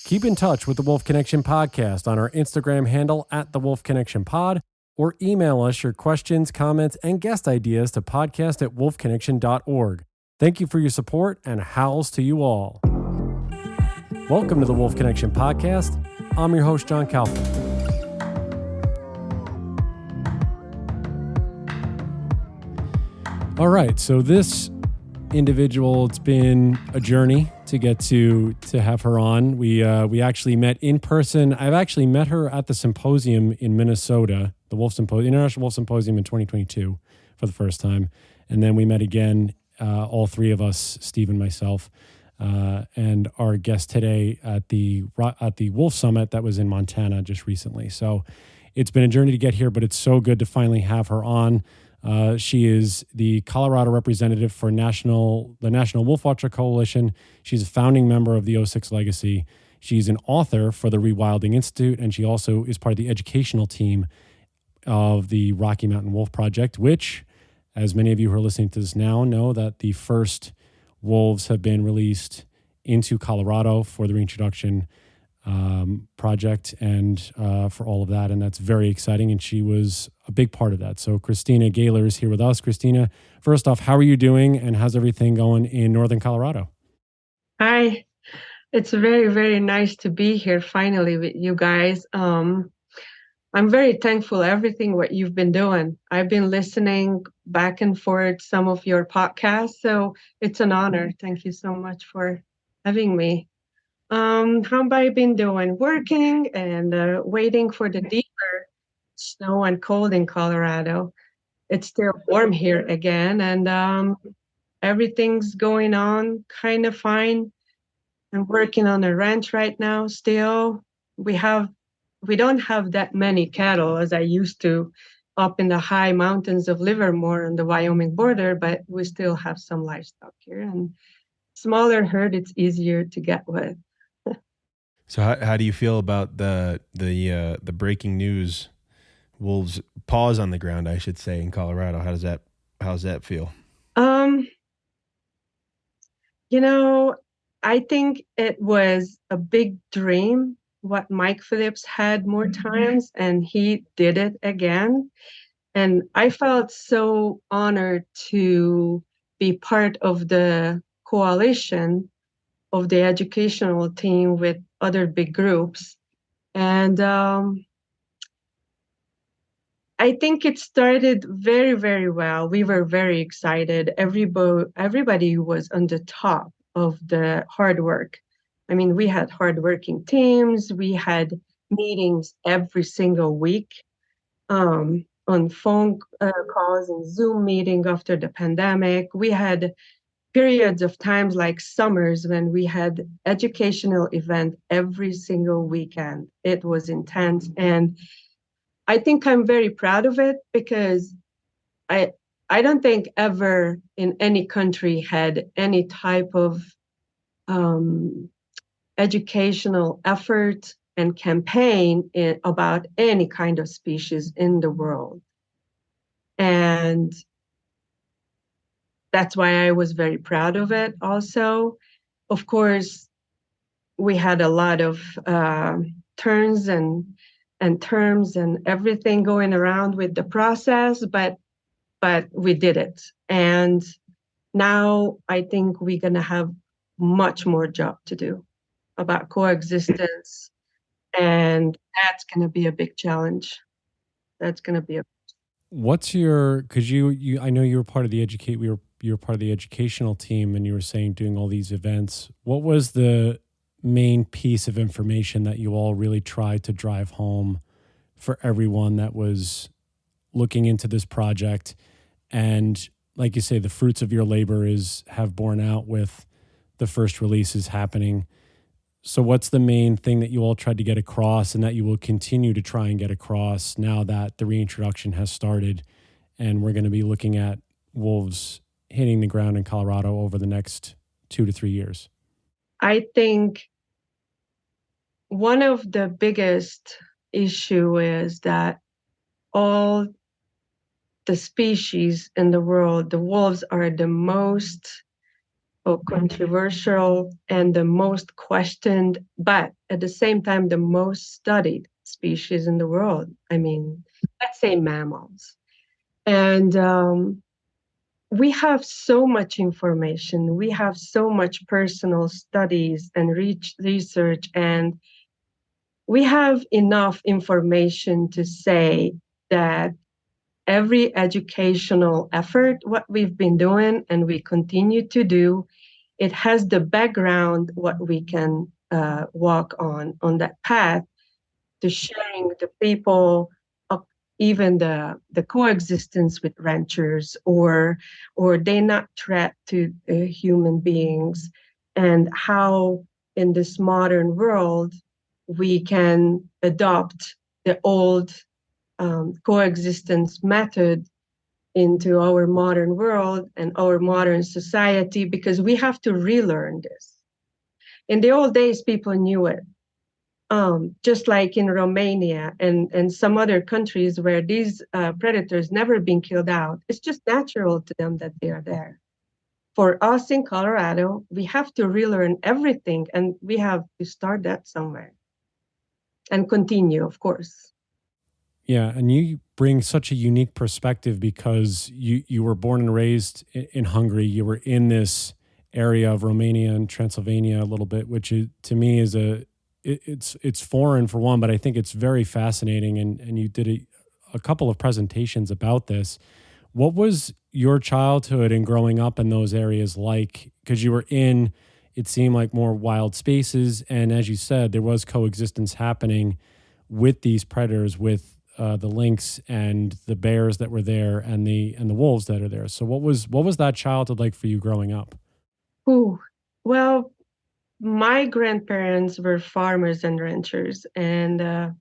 Keep in touch with the Wolf Connection Podcast on our Instagram handle at the Wolf Connection Pod, or email us your questions, comments, and guest ideas to podcast@wolfconnection.org. Thank you for your support, and howls to you all. Welcome to the Wolf Connection Podcast. I'm your host, John Kaufman. All right, so this individual, it's been a journey to get to have her on. We actually met in person. I've actually met her at the symposium in Minnesota, the International Wolf Symposium in 2022 for the first time. And then we met again, all three of us, Steve and myself, and our guest today at the Wolf Summit that was in Montana just recently. So it's been a journey to get here, but it's so good to finally have her on. She is the Colorado representative for the National Wolfwatcher Coalition. She's a founding member of the 06 Legacy. She's an author for the Rewilding Institute, and she also is part of the educational team of the Rocky Mountain Wolf Project, which, as many of you who are listening to this now know, that the first wolves have been released into Colorado for the reintroduction project and for all of that. And that's very exciting. And she was a big part of that. So Krisztina Gayler is here with us. Krisztina, first off, how are you doing and how's everything going in Northern Colorado? Hi, it's very, very nice to be here finally with you guys. I'm very thankful everything what you've been doing. I've been listening back and forth some of your podcasts, so it's an honor. Thank you so much for having me. How have I been doing? Working and waiting for the deeper snow and cold in Colorado. It's still warm here again, and everything's going on kind of fine. I'm working on a ranch right now still. We don't have that many cattle as I used to up in the high mountains of Livermore on the Wyoming border, but we still have some livestock here. And smaller herd, it's easier to get with. So how do you feel about the breaking news? Wolves paws on the ground, I should say, in Colorado. How's that feel? I think it was a big dream what Mike Phillips had more times, and he did it again. And I felt so honored to be part of the coalition of the educational team with other big groups. And I think it started very, very well. We were very excited. Everybody was on the top of the hard work. I mean, we had hardworking teams. We had meetings every single week on phone calls and Zoom meeting after the pandemic. We had periods of times like summers when we had educational event every single weekend. It was intense. And I think I'm very proud of it because I don't think ever in any country had any type of educational effort and campaign about any kind of species in the world. And that's why I was very proud of it also. Of course, we had a lot of turns and terms and everything going around with the process, but we did it. And now I think we're going to have much more job to do about coexistence. And that's going to be a big challenge. That's going to be a. What's your, because you I know you were part of the you were part of the educational team and you were saying doing all these events. What was the main piece of information that you all really tried to drive home for everyone that was looking into this project? And like you say, the fruits of your labor have borne out with the first releases happening. So what's the main thing that you all tried to get across and that you will continue to try and get across now that the reintroduction has started and we're going to be looking at wolves hitting the ground in Colorado over the next 2 to 3 years? I think one of the biggest issue is that all the species in the world, the wolves are the most controversial and the most questioned, but at the same time, the most studied species in the world. I mean, let's say mammals. And we have so much information. We have so much personal studies and research, and we have enough information to say that every educational effort, what we've been doing and we continue to do, it has the background what we can walk on that path to sharing the people, even the coexistence with ranchers, or they not threat to human beings, and how in this modern world we can adopt the old coexistence method into our modern world and our modern society, because we have to relearn this. In the old days, people knew it. Just like in Romania and some other countries where these predators never been killed out, it's just natural to them that they are there. For us in Colorado, we have to relearn everything, and we have to start that somewhere and continue, of course. Yeah, and you bring such a unique perspective because you were born and raised in Hungary. You were in this area of Romania and Transylvania a little bit, which to me is it's foreign for one, but I think it's very fascinating. And you did a couple of presentations about this. What was your childhood and growing up in those areas like? Because you were in, it seemed like more wild spaces, and as you said, there was coexistence happening with these predators, with the lynx and the bears that were there, and the wolves that are there. So what was that childhood like for you growing up? Ooh, well, my grandparents were farmers and ranchers, and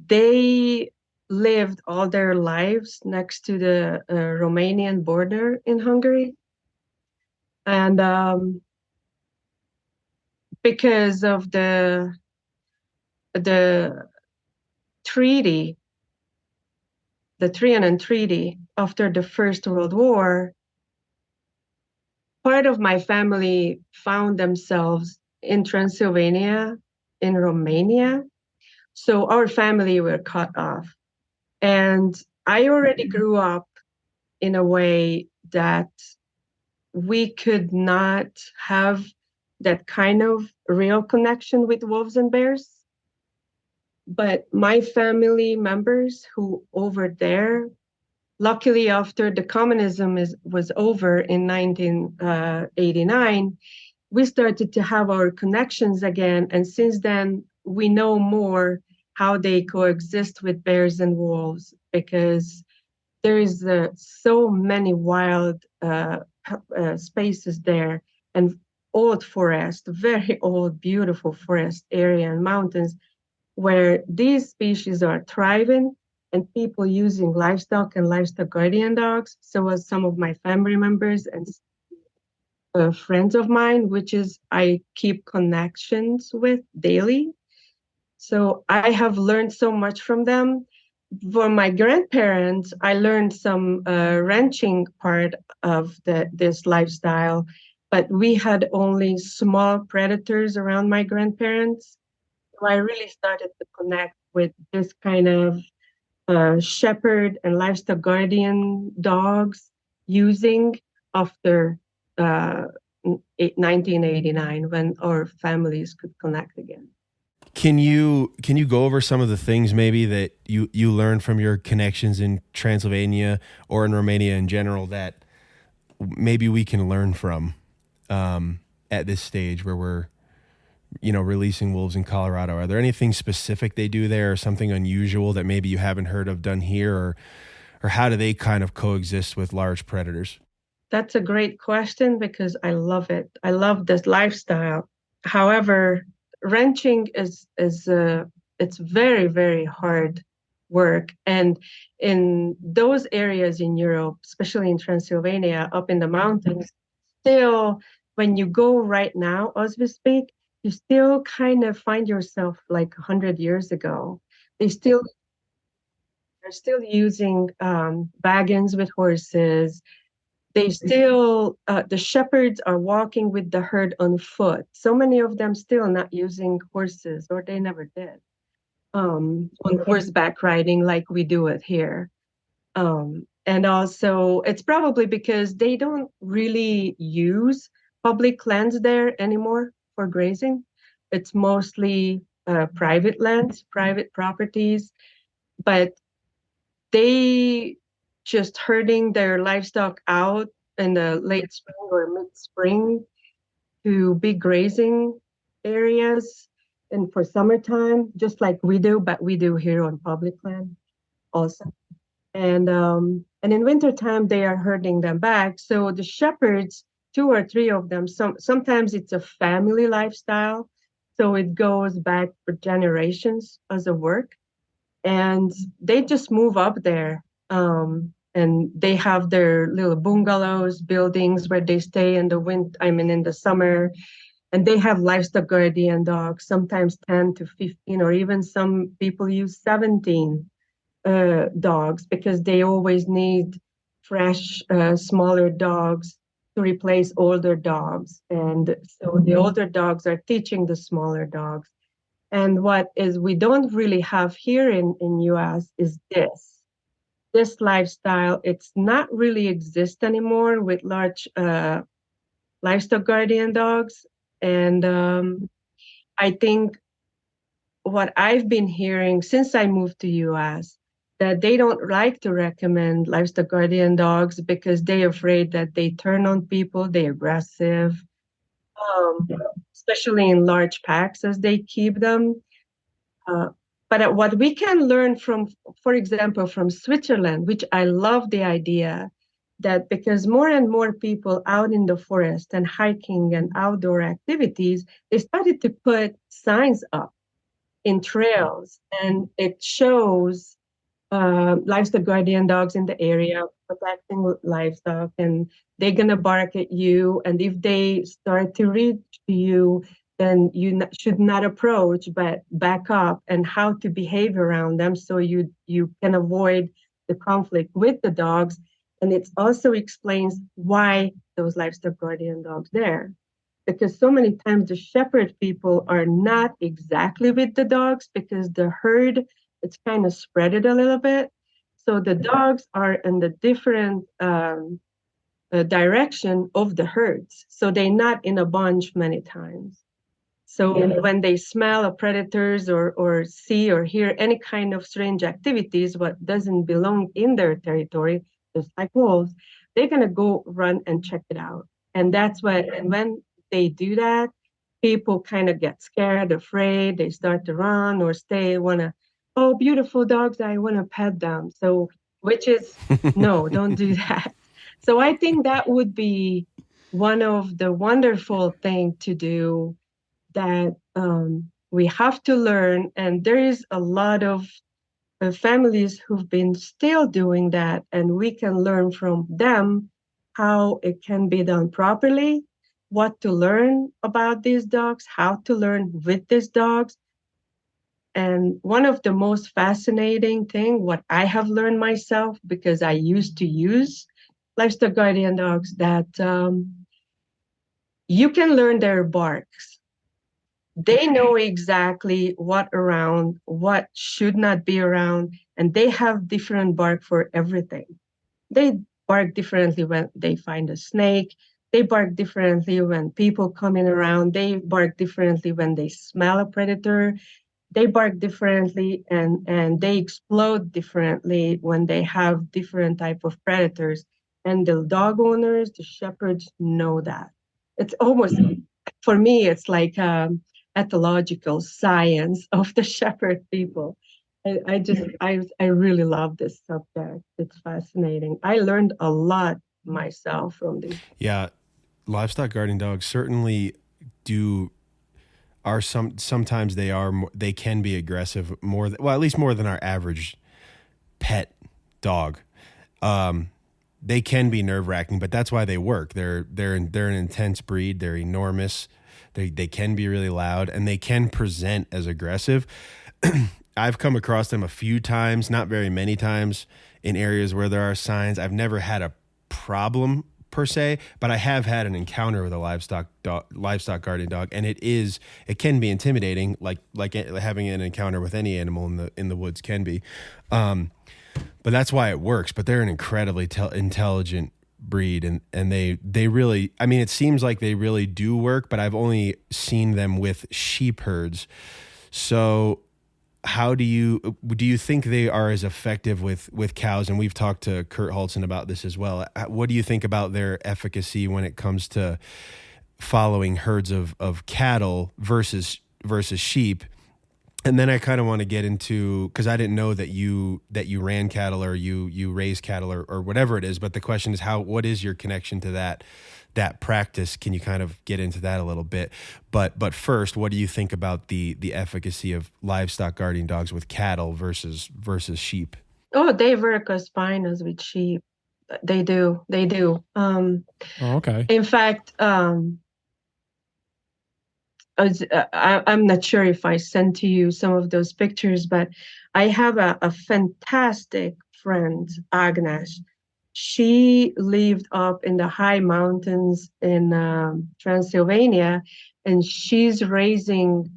they lived all their lives next to the Romanian border in Hungary. And because of the treaty, the Trianon Treaty after the First World War, part of my family found themselves in Transylvania, in Romania. So our family were cut off. And I already grew up in a way that we could not have that kind of real connection with wolves and bears. But my family members who over there, luckily after the communism was over in 1989, we started to have our connections again. And since then, we know more how they coexist with bears and wolves, because there is so many wild spaces there, and old forest, very old, beautiful forest area and mountains, where these species are thriving, and people using livestock and livestock guardian dogs. So as some of my family members and friends of mine, which is I keep connections with daily. So I have learned so much from them. For my grandparents, I learned some ranching part of this lifestyle, but we had only small predators around my grandparents. So I really started to connect with this kind of shepherd and livestock guardian dogs using after 1989, when our families could connect again. Can you go over some of the things maybe that you learned from your connections in Transylvania or in Romania in general that maybe we can learn from at this stage where we're releasing wolves in Colorado? Are there anything specific they do there, or something unusual that maybe you haven't heard of done here, or how do they kind of coexist with large predators? That's a great question, because I love it. I love this lifestyle. However, ranching is it's very, very hard work. And in those areas in Europe, especially in Transylvania, up in the mountains, still, when you go right now, as we speak, you still kind of find yourself like 100 years ago. They're still using wagons with horses. they still, the shepherds are walking with the herd on foot. So many of them still not using horses, or they never did, on horseback riding like we do it here. And also, it's probably because they don't really use public lands there anymore for grazing. It's mostly private lands, private properties, but they just herding their livestock out in the late spring or mid-spring to big grazing areas and for summertime, just like we do, but we do here on public land also. And in wintertime, they are herding them back. So the shepherds, 2 or 3 of them, sometimes it's a family lifestyle. So it goes back for generations as a work. And they just move up there. And they have their little bungalows, buildings where they stay in the in the summer. And they have livestock guardian dogs, sometimes 10 to 15, or even some people use 17 dogs, because they always need fresh, smaller dogs to replace older dogs. And so the older dogs are teaching the smaller dogs. And what is we don't really have here in US is this lifestyle. It's not really exist anymore with large livestock guardian dogs. And I think what I've been hearing since I moved to US, that they don't like to recommend livestock guardian dogs because they're afraid that they turn on people, they're aggressive, especially in large packs as they keep them. But what we can learn from, for example, from Switzerland, which I love the idea that because more and more people out in the forest and hiking and outdoor activities, they started to put signs up in trails, and it shows livestock guardian dogs in the area protecting livestock, and they're going to bark at you. And if they start to reach to you, then you should not approach, but back up, and how to behave around them so you can avoid the conflict with the dogs. And it also explains why those livestock guardian dogs there. Because so many times the shepherd people are not exactly with the dogs because the herd, it's kind of spread it a little bit. So the dogs are in the different direction of the herds. So they're not in a bunch many times. So when they smell a predators or see or hear any kind of strange activities, what doesn't belong in their territory, just like wolves, they're going to go run and check it out. And that's and when they do that, people kind of get scared, afraid, they start to run or stay, oh, beautiful dogs, I want to pet them. So, which is, no, don't do that. So I think that would be one of the wonderful things to do that we have to learn. And there is a lot of families who've been still doing that, and we can learn from them how it can be done properly, what to learn about these dogs, how to learn with these dogs. And one of the most fascinating thing, what I have learned myself, because I used to use livestock guardian dogs, that you can learn their barks. They know exactly what around, what should not be around, and they have different bark for everything. They bark differently when they find a snake. They bark differently when people coming around. They bark differently when they smell a predator. They bark differently and they explode differently when they have different type of predators. And the dog owners, the shepherds know that. It's almost, for me, it's like ethological science of the shepherd people. I really love this subject. It's fascinating. I learned a lot myself from this. Yeah, livestock guardian dogs certainly sometimes they can be aggressive at least more than our average pet dog. They can be nerve-wracking, but that's why they work. They're an intense breed. They're enormous. They can be really loud, and they can present as aggressive. I've come across them a few times, not very many times, in areas where there are signs. I've never had a problem per se, but I have had an encounter with a livestock guardian dog, and it can be intimidating, like having an encounter with any animal in the woods can be. But that's why it works. But they're an incredibly intelligent breed, and they really, I mean, it seems like they really do work, but I've only seen them with sheep herds. So how do you think they are as effective with cows? And we've talked to Kurt Hultzen about this as well. What do you think about their efficacy when it comes to following herds of cattle versus sheep? And then I kind of want to get into, because I didn't know that you ran cattle or you raise cattle or whatever it is. But the question is, what is your connection to that practice? Can you kind of get into that a little bit? But first, what do you think about the efficacy of livestock guardian dogs with cattle versus sheep? Oh, they work as fine as with sheep. They do. Okay. In fact, I'm not sure if I sent to you some of those pictures, but I have a fantastic friend, Agnes. She lived up in the high mountains in Transylvania, and she's raising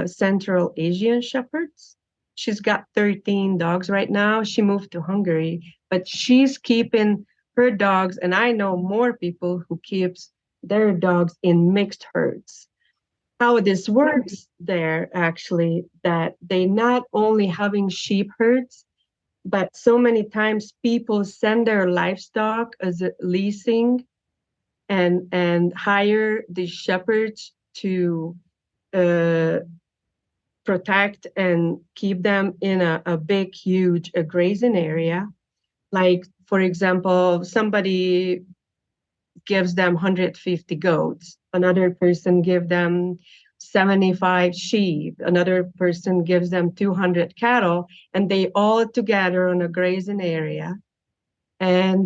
Central Asian shepherds. She's got 13 dogs right now. She moved to Hungary, but she's keeping her dogs, and I know more people who keeps their dogs in mixed herds. How this works there, actually, that they not only having sheep herds, but so many times people send their livestock as a leasing and hire the shepherds to protect and keep them in a big, huge grazing area. Like, for example, somebody gives them 150 goats. Another person gives them 75 sheep. Another person gives them 200 cattle, and they all together on a grazing area. And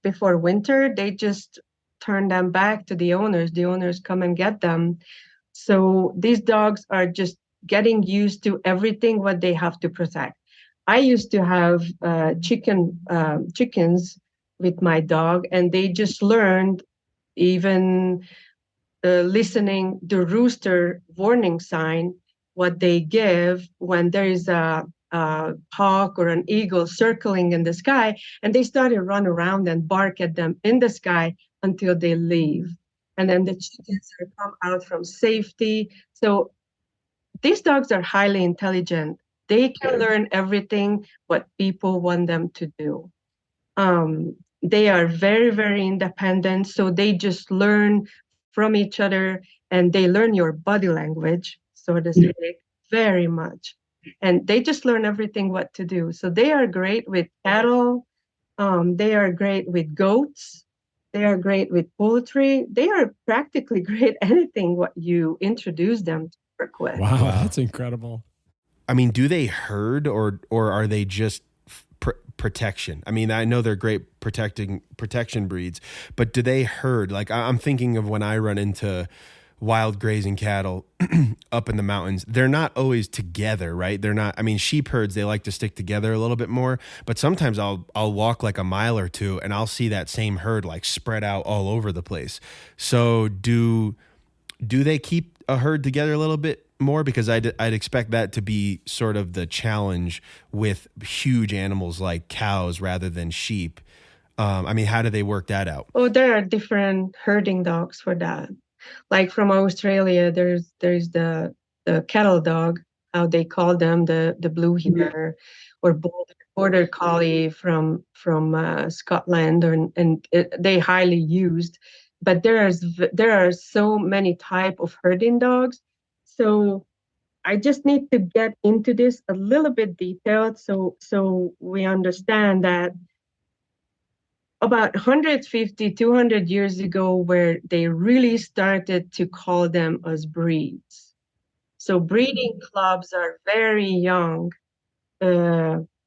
before winter, they just turn them back to the owners. The owners come and get them. So these dogs are just getting used to everything what they have to protect. I used to have chickens with my dog, and they just learned even listening the rooster warning sign, what they give when there is a hawk or an eagle circling in the sky, and they started run around and bark at them in the sky until they leave. And then the chickens come out from safety. So these dogs are highly intelligent. They can learn everything what people want them to do. They are very, very independent. So they just learn from each other, and they learn your body language, so to speak, very much. And they just learn everything what to do. So they are great with cattle. They are great with goats. They are great with poultry. They are practically great anything what you introduce them to work with. Wow, that's incredible. I mean, do they herd or are they just protection? I mean, I know they're great protection breeds, but do they herd? Like, I'm thinking of when I run into wild grazing cattle up in the mountains, they're not always together, right? They're not, I mean, sheep herds, they like to stick together a little bit more, but sometimes I'll walk like a mile or two and I'll see that same herd like spread out all over the place. So do they keep a herd together a little bit more? Because I'd expect that to be sort of the challenge with huge animals like cows rather than sheep. I mean, how do they work that out? Oh, there are different herding dogs for that. Like from Australia, there's the cattle dog, how they call them, the blue heeler, or border collie from Scotland, they highly used. But there are so many type of herding dogs. So I just need to get into this a little bit detailed so we understand that about 150, 200 years ago, where they really started to call them as breeds. So breeding clubs are very young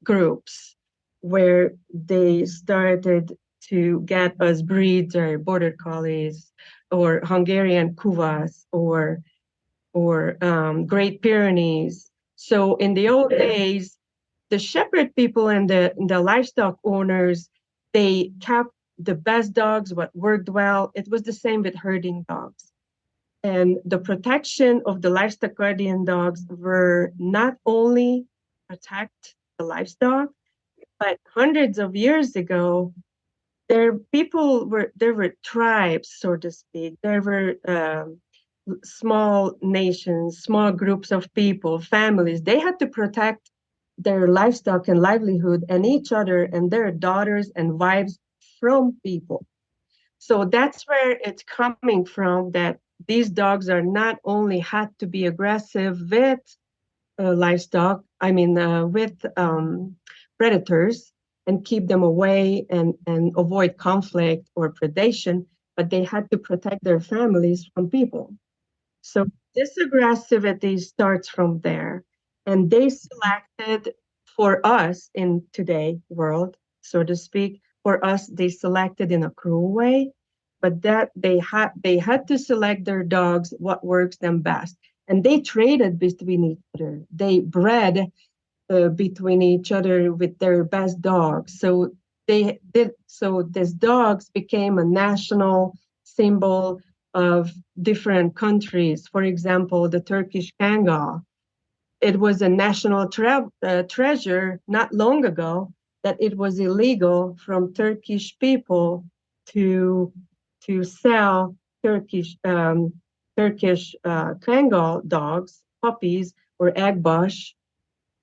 groups where they started to get as breeds or border collies or Hungarian kuvas or Great Pyrenees. So in the old days, the shepherd people and the livestock owners, they kept the best dogs, what worked well. It was the same with herding dogs. And the protection of the livestock guardian dogs were not only protect the livestock, but hundreds of years ago, there were tribes, so to speak. There were small nations, small groups of people, families. They had to protect their livestock and livelihood and each other and their daughters and wives from people. So that's where it's coming from, that these dogs are not only had to be aggressive with livestock, with predators and keep them away and avoid conflict or predation, but they had to protect their families from people. So this aggressivity starts from there. And they selected for us in today world, so to speak, for us, they selected in a cruel way, but that they had to select their dogs what works them best. And they traded between each other. They bred between each other with their best dogs. So they did. So these dogs became a national symbol of different countries. For example, the Turkish Kangal. It was a national treasure not long ago that it was illegal from Turkish people to sell Turkish Kangal dogs, puppies, or Agbash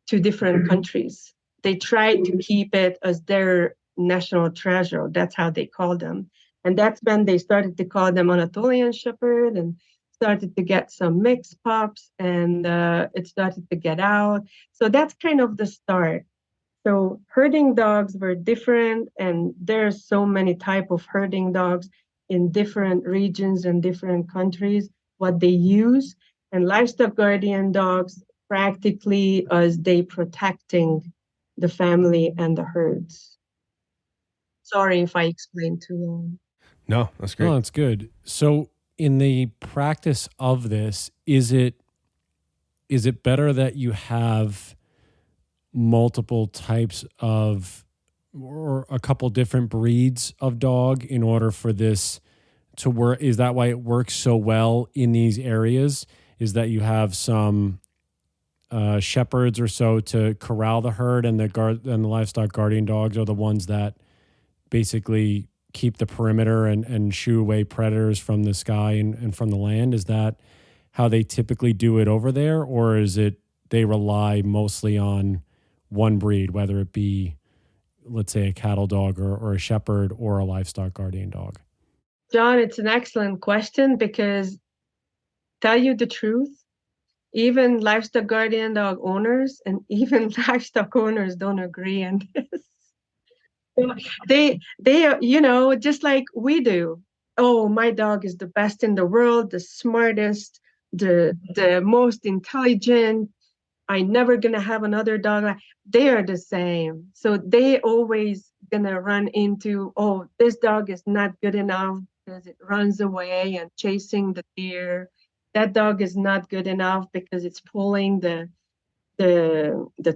to different countries. They tried to keep it as their national treasure. That's how they called them. And that's when they started to call them Anatolian Shepherd and started to get some mixed pups, and it started to get out. So that's kind of the start. So herding dogs were different, and there's so many type of herding dogs in different regions and different countries, what they use. And livestock guardian dogs practically as they protecting the family and the herds. Sorry if I explained too long. No, that's great. Oh, that's good. So in the practice of this, is it better that you have multiple types of, or a couple different breeds of dog in order for this to work? Is that why it works so well in these areas? Is that you have some shepherds or so to corral the herd, and the livestock guardian dogs are the ones that basically keep the perimeter and shoo away predators from the sky and from the land? Is that how they typically do it over there? Or is it they rely mostly on one breed, whether it be, let's say, a cattle dog or a shepherd or a livestock guardian dog? John, it's an excellent question, because tell you the truth, even livestock guardian dog owners and even livestock owners don't agree on this. They just like we do. Oh, my dog is the best in the world, the smartest, the most intelligent. I'm never gonna have another dog. They are the same. So they always gonna run into, oh, this dog is not good enough because it runs away and chasing the deer. That dog is not good enough because it's pulling the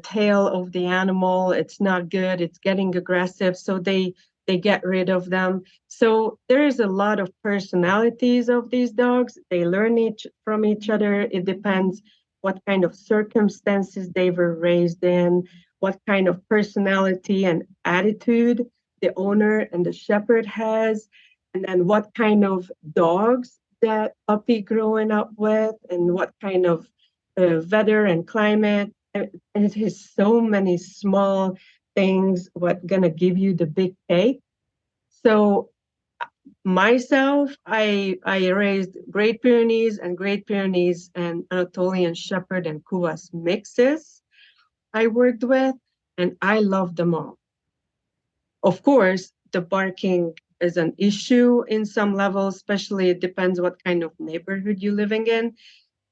tail of the animal. It's not good. It's getting aggressive. So they get rid of them. So there is a lot of personalities of these dogs. They learn from each other. It depends what kind of circumstances they were raised in, what kind of personality and attitude the owner and the shepherd has, and then what kind of dogs that puppy growing up with, and what kind of weather and climate. And it is so many small things what gonna give you the big cake. So myself, I raised Great Pyrenees and Anatolian Shepherd and Kuvas mixes I worked with, and I love them all. Of course, the barking is an issue in some levels, especially it depends what kind of neighborhood you're living in.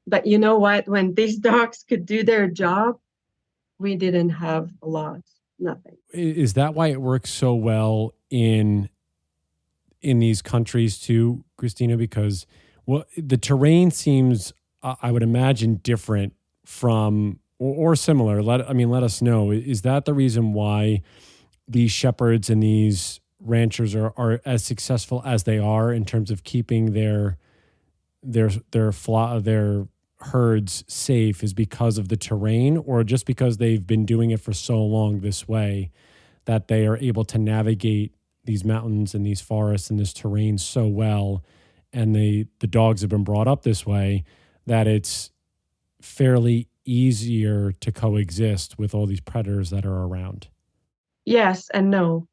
But you know what? When these dogs could do their job, we didn't have a lot, nothing. Is that why it works so well in these countries too, Krisztina? Because the terrain seems, I would imagine, different from or similar. Let us know. Is that the reason why these shepherds and these ranchers are as successful as they are in terms of keeping their herds safe is because of the terrain, or just because they've been doing it for so long this way that they are able to navigate these mountains and these forests and this terrain so well, and the dogs have been brought up this way that it's fairly easier to coexist with all these predators that are around? Yes and no.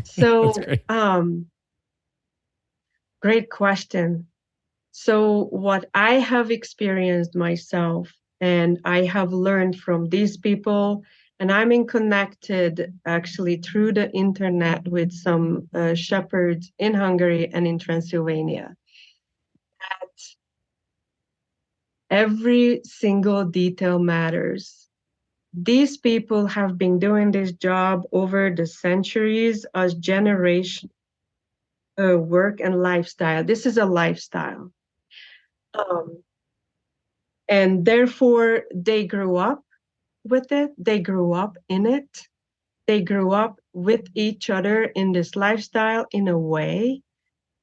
So, That's great. Great question. So, what I have experienced myself, and I have learned from these people, and I'm in connected actually through the internet with some shepherds in Hungary and in Transylvania. That every single detail matters. These people have been doing this job over the centuries as generation work and lifestyle. This is a lifestyle. Um, and therefore, they grew up with it. They grew up in it. They grew up with each other in this lifestyle in a way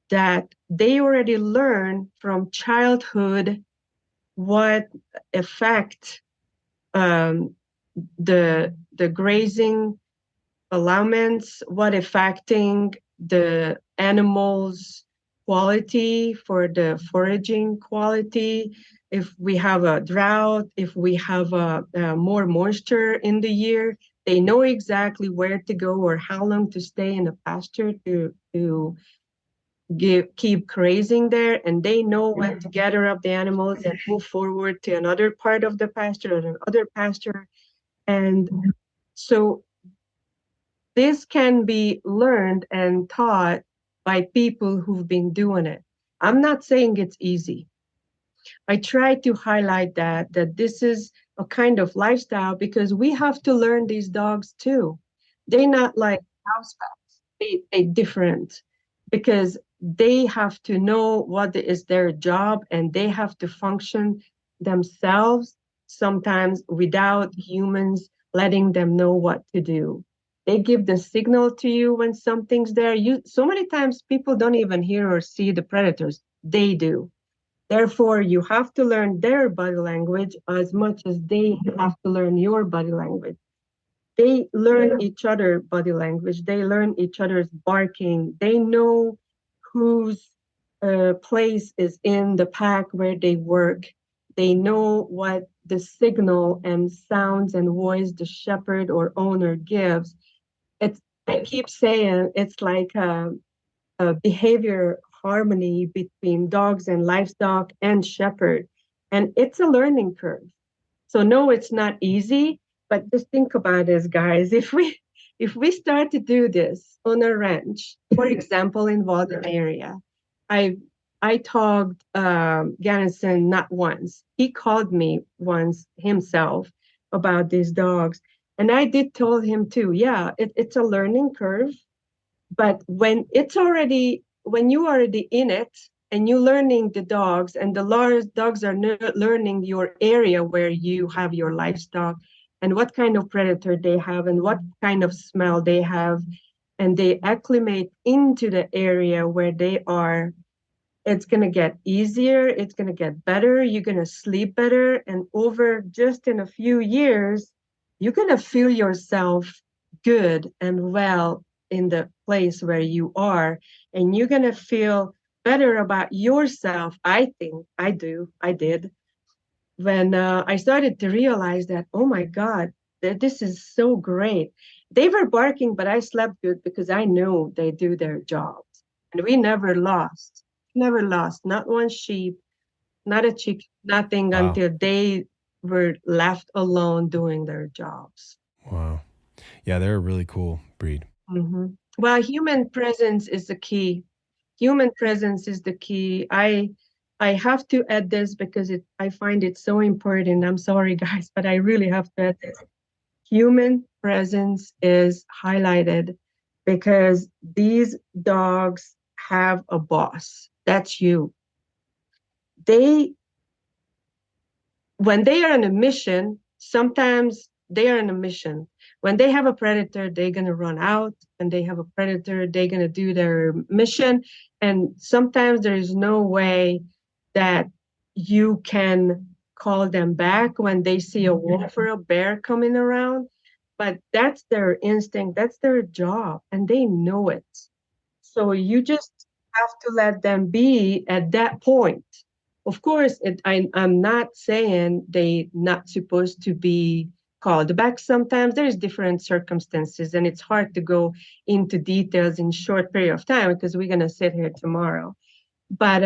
that they already learned from childhood what effect the grazing allowance, what affecting the animals' quality for the foraging quality. If we have a drought, if we have more moisture in the year, they know exactly where to go or how long to stay in the pasture to keep grazing there, and they know when to gather up the animals and move forward to another part of the pasture or another pasture. And so this can be learned and taught by people who've been doing it. I'm not saying it's easy. I try to highlight that this is a kind of lifestyle because we have to learn these dogs too. They're not like house pets. They different because they have to know what is their job and they have to function themselves sometimes without humans letting them know what to do. They give the signal to you when something's there. You so many times people don't even hear or see the predators. They do. Therefore, you have to learn their body language as much as they have to learn your body language. They learn each other body language. They learn each other's barking. They know whose place is in the pack where they work. They know what the signal and sounds and voice the shepherd or owner gives. I keep saying it's like a behavior harmony between dogs and livestock and shepherd. And it's a learning curve. So no, it's not easy, but just think about this, guys. If we start to do this on a ranch, for example, in Walden area, I talked Garrison not once. He called me once himself about these dogs. And I did tell him too, yeah, it's a learning curve. But when you already in it and you learning the dogs and the large dogs are learning your area where you have your livestock and what kind of predator they have and what kind of smell they have, and they acclimate into the area where they are, it's going to get easier, it's going to get better, you're going to sleep better, and over just in a few years you're going to feel yourself good and well in the place where you are, and you're going to feel better about yourself. I think I did when I started to realize that, oh my God, this is so great. They were barking, but I slept good because I know they do their jobs, and we never lost, not one sheep, not a chicken, nothing. Wow. Until they were left alone doing their jobs. Wow. Yeah, they're a really cool breed. Mm-hmm. Well, human presence is the key. Human presence is the key. I have to add this because I find it so important. I'm sorry, guys, but I really have to add this. Human presence is highlighted because these dogs have a boss. That's you. When they are on a mission, sometimes they are on a mission. when they have a predator, they're going to run out. And they have a predator, they're going to do their mission. And sometimes there is no way that you can call them back when they see a wolf or a bear coming around. But that's their instinct, that's their job, and they know it. So you just have to let them be at that point. Of course, I'm not saying they not supposed to be called back. Sometimes there's different circumstances, and it's hard to go into details in short period of time because we're gonna sit here tomorrow. But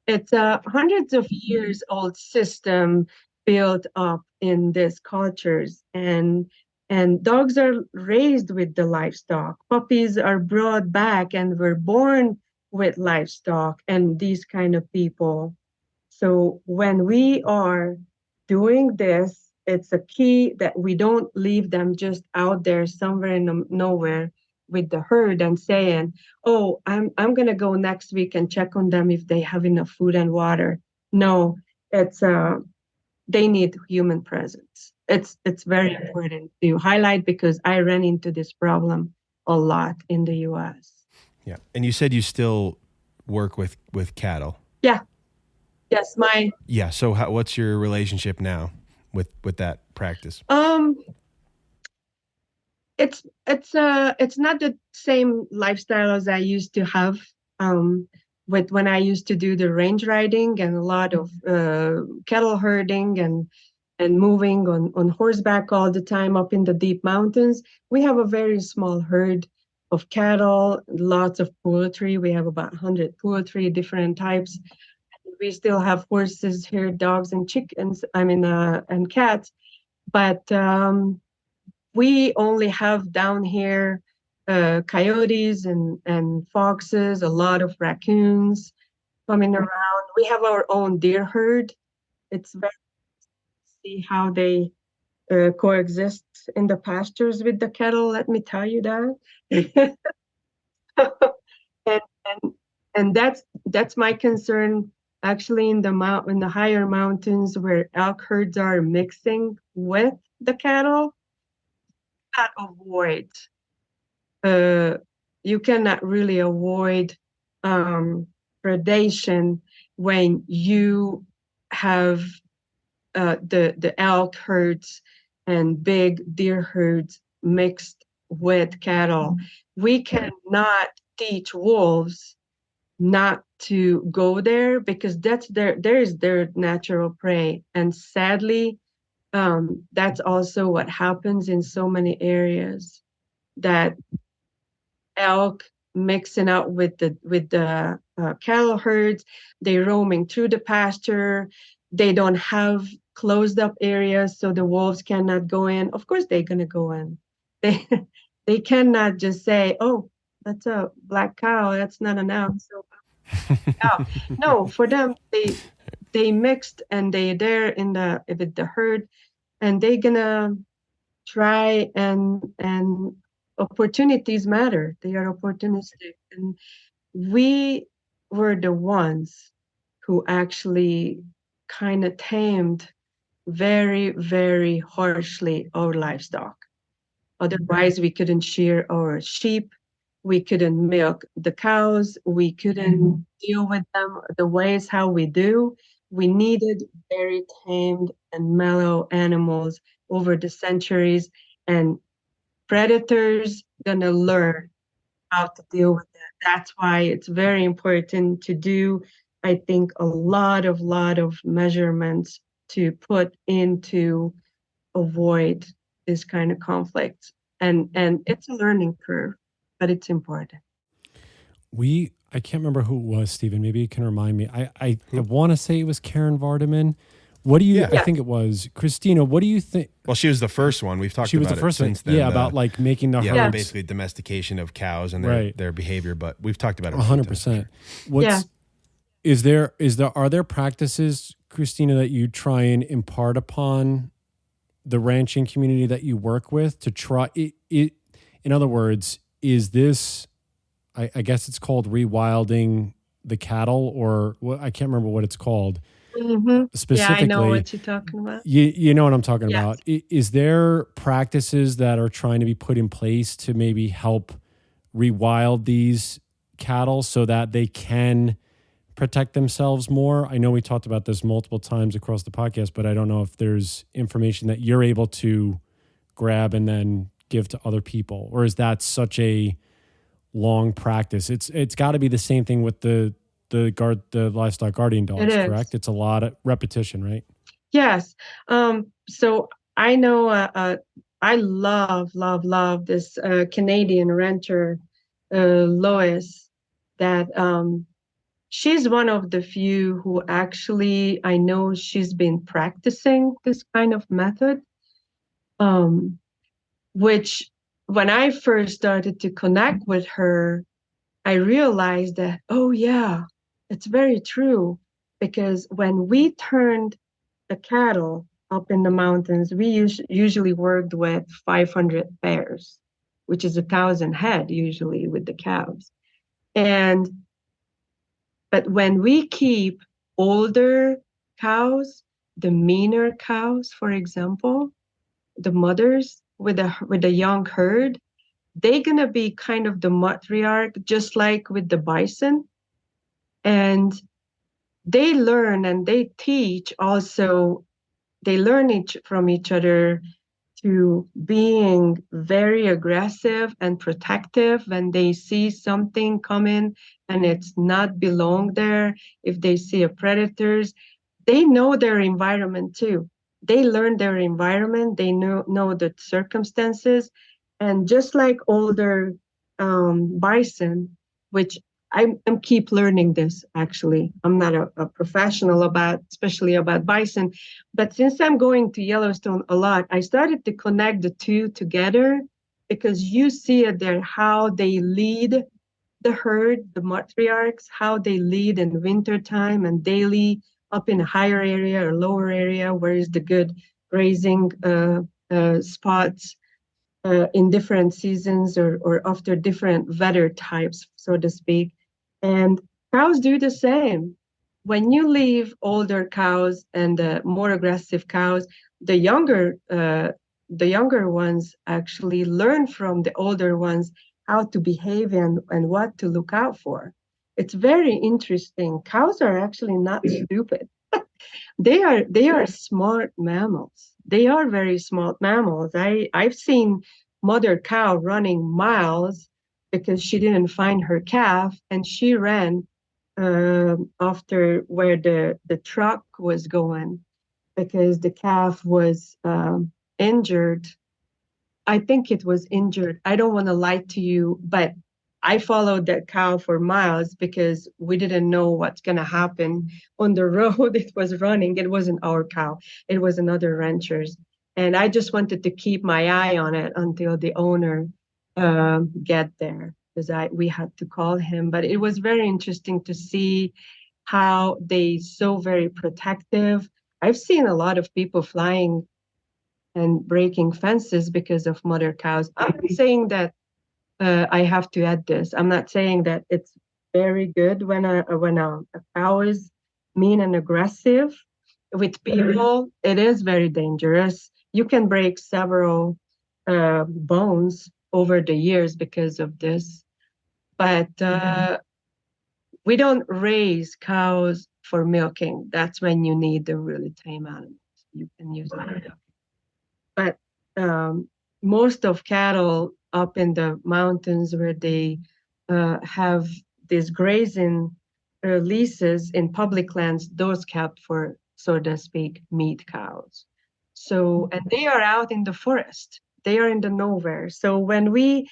it's a hundreds of years old system built up in these cultures, and dogs are raised with the livestock. Puppies are brought back and were born with livestock and these kind of people. So when we are doing this, it's a key that we don't leave them just out there somewhere in nowhere with the herd and saying, "Oh, I'm gonna go next week and check on them if they have enough food and water." No, it's they need human presence. It's very important to highlight because I ran into this problem a lot in the U.S. Yeah, and you said you still work with cattle. Yeah. Yes, Yeah. So what's your relationship now with that practice? It's not the same lifestyle as I used to have with when I used to do the range riding and a lot of cattle herding and moving on horseback all the time up in the deep mountains. We have a very small herd of cattle, lots of poultry. We have about 100 poultry, different types. We still have horses here, dogs and chickens, and cats. But we only have down here coyotes and foxes, a lot of raccoons coming around. We have our own deer herd. It's very see how they coexist in the pastures with the cattle. Let me tell you that. and that's my concern. Actually, in the higher mountains where elk herds are mixing with the cattle, you cannot really avoid predation when you have the elk herds and big deer herds mixed with cattle. We cannot teach wolves not to go there because there is their natural prey. And sadly, that's also what happens in so many areas, that elk mixing out with the cattle herds, they roaming through the pasture. They don't have closed up areas, so the wolves cannot go in. Of course, they're gonna go in. They cannot just say, "Oh, that's a black cow. That's not an elk." So, no, for them, they mixed and they there with the herd, and they gonna try and opportunities matter. They are opportunistic, and we were the ones who actually kind of tamed very, very harshly our livestock. Otherwise, we couldn't shear our sheep. We couldn't milk the cows. We couldn't deal with them the ways how we do. We needed very tamed and mellow animals over the centuries, and predators gonna learn how to deal with it. That's why it's very important to do, I think, a lot of measurements to put into avoid this kind of conflict. And it's a learning curve, but it's important. I can't remember who it was, Stephen. Maybe you can remind me. I want to say it was Karen Vardaman. What do you? Yeah. I think it was Krisztina. What do you think? Well, she was the first one. We've talked about it. She was the first one. Then, about like making the herds. Basically domestication of cows and their behavior. But we've talked about it 100%. Are there practices, Krisztina, that you try and impart upon the ranching community that you work with to try it? In other words, is this? I guess it's called rewilding the cattle, or I can't remember what it's called. Yeah, I know specifically. what you're talking about. You know what I'm talking Yes. about. Is there practices that are trying to be put in place to maybe help rewild these cattle so that they can protect themselves more? I know we talked about this multiple times across the podcast, but I don't know if there's information that you're able to grab and then give to other people, or is that such a long practice? It's got to be the same thing with the livestock guardian dogs, It correct? is. It's a lot of repetition, right? Yes. So I know I love this Canadian rancher, Lois, that she's one of the few who actually I know she's been practicing this kind of method, um, which when I first started to connect with her, I realized that, oh, yeah, it's very true. Because when we turned the cattle up in the mountains, we usually worked with 500 pairs, which is 1,000 head usually with the calves. And but when we keep older cows, the meaner cows, for example, the mothers with a young herd, they're gonna be kind of the matriarch, just like with the bison. And they learn and they teach also, they learn from each other to being very aggressive and protective when they see something coming and it's not belong there. If they see a predators, they know their environment too. They learn their environment. They know the circumstances, and just like older bison, which I'm keep learning this. Actually, I'm not a professional about, especially about bison, but since I'm going to Yellowstone a lot, I started to connect the two together because you see it there how they lead the herd, the matriarchs, how they lead in wintertime and daily up in a higher area or lower area, where is the good grazing spots in different seasons or after different weather types, so to speak. And cows do the same. When you leave older cows and more aggressive cows, the younger ones actually learn from the older ones how to behave and what to look out for. It's very interesting. Cows are actually not stupid. They are smart mammals. They are very smart mammals. I've seen mother cow running miles because she didn't find her calf, and she ran after where the truck was going because the calf was injured. I think it was injured. I don't want to lie to you, but I followed that cow for miles because we didn't know what's going to happen on the road. It was running. It wasn't our cow. It was another rancher's. And I just wanted to keep my eye on it until the owner get there because we had to call him. But it was very interesting to see how they so very protective. I've seen a lot of people flying and breaking fences because of mother cows. I'm not saying that I have to add this. I'm not saying that it's very good when a cow is mean and aggressive with people. It is very dangerous. You can break several bones over the years because of this. But we don't raise cows for milking. That's when you need the really tame animals. You can use it. But most of cattle up in the mountains where they have these grazing leases in public lands, those kept for, so to speak, meat cows. So, and they are out in the forest. They are in the nowhere. So when we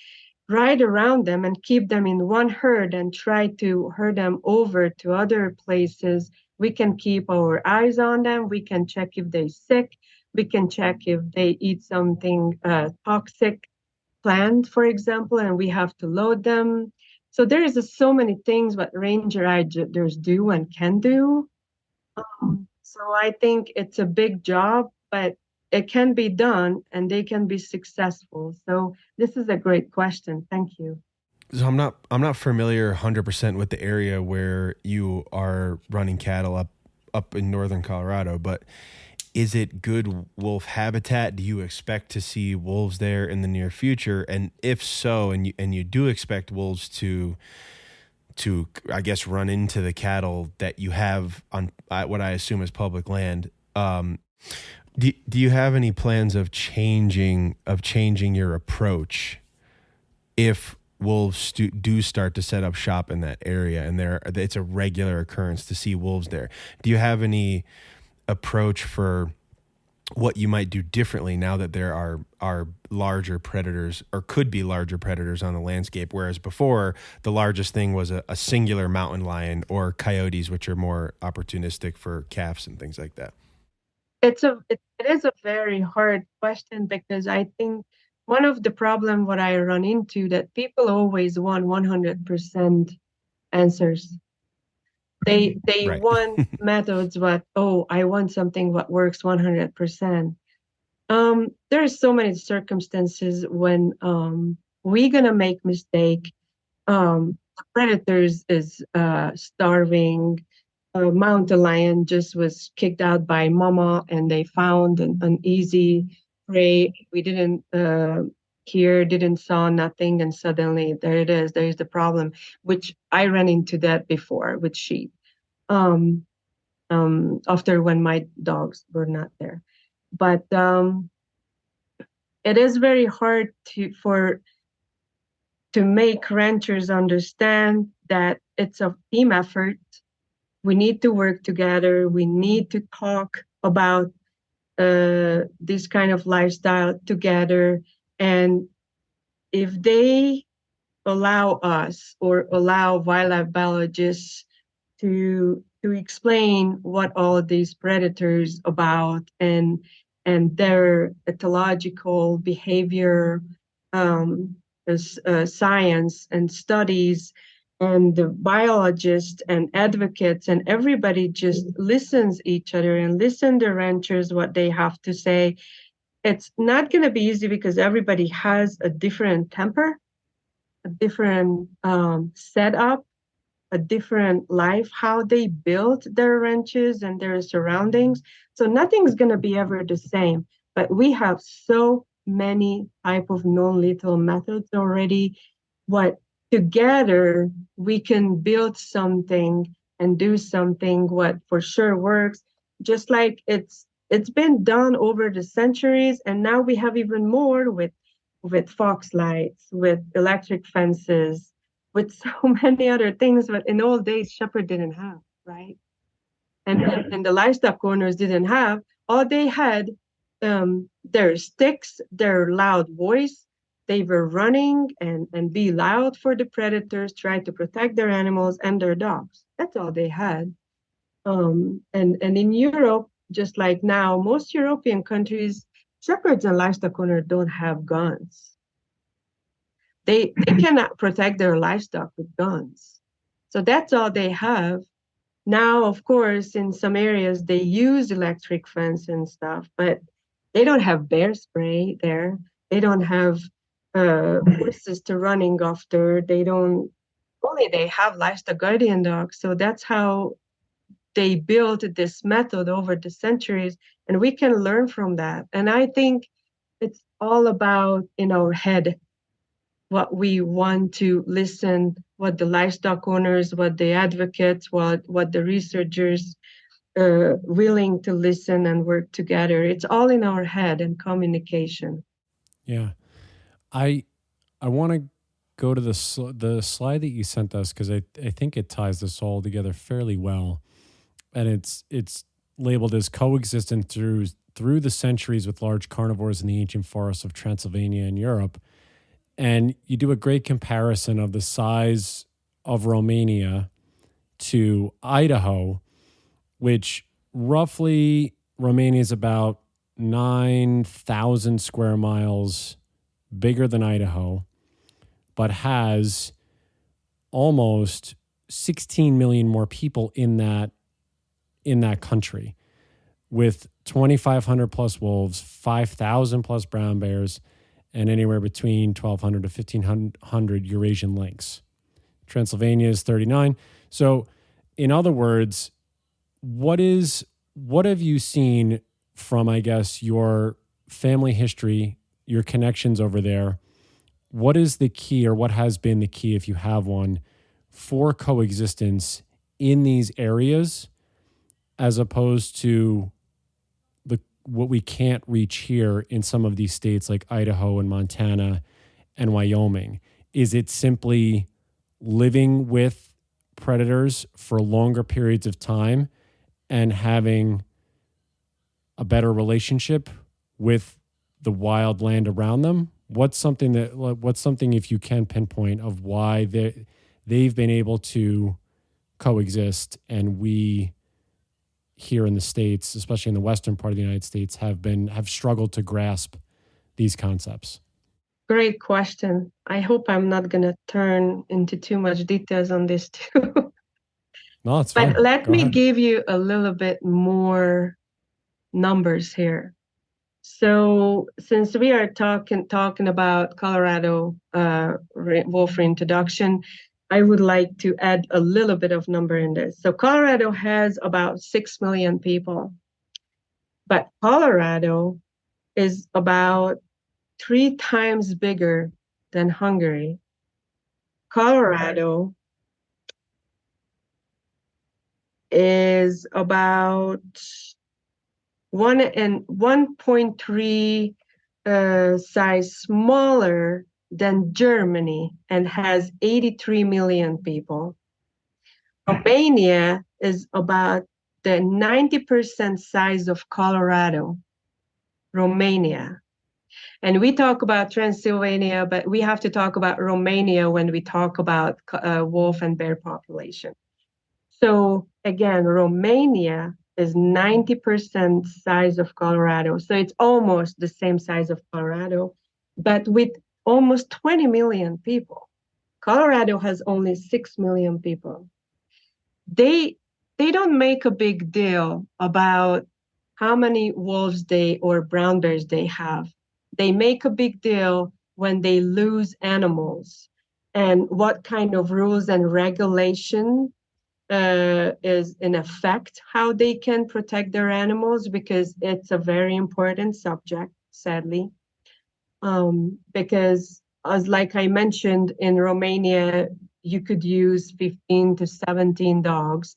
ride around them and keep them in one herd and try to herd them over to other places, we can keep our eyes on them. We can check if they're sick. We can check if they eat something toxic plant, for example, and we have to load them. So there is so many things what ranger riders do and can do. So I think it's a big job, but it can be done and they can be successful. So this is a great question. Thank you. So I'm not familiar 100% with the area where you are running cattle up in northern Colorado, but is it good wolf habitat? Do you expect to see wolves there in the near future? And if so, and you do expect wolves to I guess run into the cattle that you have on what I assume is public land, do you have any plans of changing your approach if wolves do start to set up shop in that area and it's a regular occurrence to see wolves there? Do you have any approach for what you might do differently now that there are larger predators, or could be larger predators on the landscape, whereas before the largest thing was a singular mountain lion or coyotes, which are more opportunistic for calves and things like that? It is a very hard question, because I think one of the problem what I run into, that people always want 100% answers. They Right. want methods, but I want something what works 100%. There are so many circumstances when we're gonna make mistake. The predators is starving. Mountain lion just was kicked out by mama, and they found an easy prey. We didn't didn't saw nothing, and suddenly there it is. There is the problem, which I ran into that before with sheep. After when my dogs were not there, but it is very hard to make ranchers understand that it's a team effort. We need to work together. We need to talk about this kind of lifestyle together. And if they allow us or allow wildlife biologists to explain what all of these predators about and their ethological behavior, science and studies, and the biologists and advocates and everybody just listens each other and listen to ranchers what they have to say. It's not going to be easy, because everybody has a different temper, a different setup, a different life, how they built their ranches and their surroundings. So nothing's going to be ever the same. But we have so many type of non-lethal methods already. What together we can build something and do something what for sure works, just like it's been done over the centuries. And now we have even more with fox lights, with electric fences, with so many other things. But in old days, shepherd didn't have, right? And the livestock owners didn't have. All they had, their sticks, their loud voice. They were running and be loud for the predators, try to protect their animals and their dogs. That's all they had. And in Europe, just like now, most European countries, shepherds and livestock owners don't have guns. They cannot protect their livestock with guns. So that's all they have. Now, of course, in some areas, they use electric fence and stuff, but they don't have bear spray there. They don't have horses to running after. They have livestock guardian dogs. So that's how they built this method over the centuries, and we can learn from that. And I think it's all about in our head, what we want to listen, what the livestock owners, what the advocates, what the researchers willing to listen and work together. It's all in our head and communication. Yeah. I want to go to the slide that you sent us, because I think it ties this all together fairly well. And it's labeled as coexistence through the centuries with large carnivores in the ancient forests of Transylvania and Europe. And you do a great comparison of the size of Romania to Idaho, which roughly Romania is about 9,000 square miles bigger than Idaho, but has almost 16 million more people in that country, with 2,500 plus wolves, 5,000 plus brown bears, and anywhere between 1,200 to 1,500 Eurasian lynx. Transylvania is 39. So, in other words, what have you seen from, I guess, your family history, your connections over there? What is the key, or what has been the key, if you have one, for coexistence in these areas, as opposed to what we can't reach here in some of these states like Idaho and Montana and Wyoming? Is it simply living with predators for longer periods of time and having a better relationship with the wild land around them? What's something, if you can pinpoint, of why they've been able to coexist, and we here in the States, especially in the western part of the United States, have struggled to grasp these concepts? Great question. I hope I'm not going to turn into too much details on this too. No, it's fine. But let Go me ahead. give you a little bit more numbers here. So since we are talking about Colorado wolf reintroduction, I would like to add a little bit of number in this. So Colorado has about 6 million people, but Colorado is about 3 times bigger than Hungary. Colorado is about 1.3 size smaller than Germany and has 83 million people. Romania is about the 90% size of Colorado. Romania. And we talk about Transylvania, but we have to talk about Romania when we talk about wolf and bear population. So again, Romania is 90% size of Colorado. So it's almost the same size of Colorado, but with almost 20 million people. Colorado has only 6 million people. They don't make a big deal about how many wolves or brown bears they have. They make a big deal when they lose animals and what kind of rules and regulation is in effect, how they can protect their animals, because it's a very important subject, sadly. Because as like I mentioned, in Romania, you could use 15 to 17 dogs.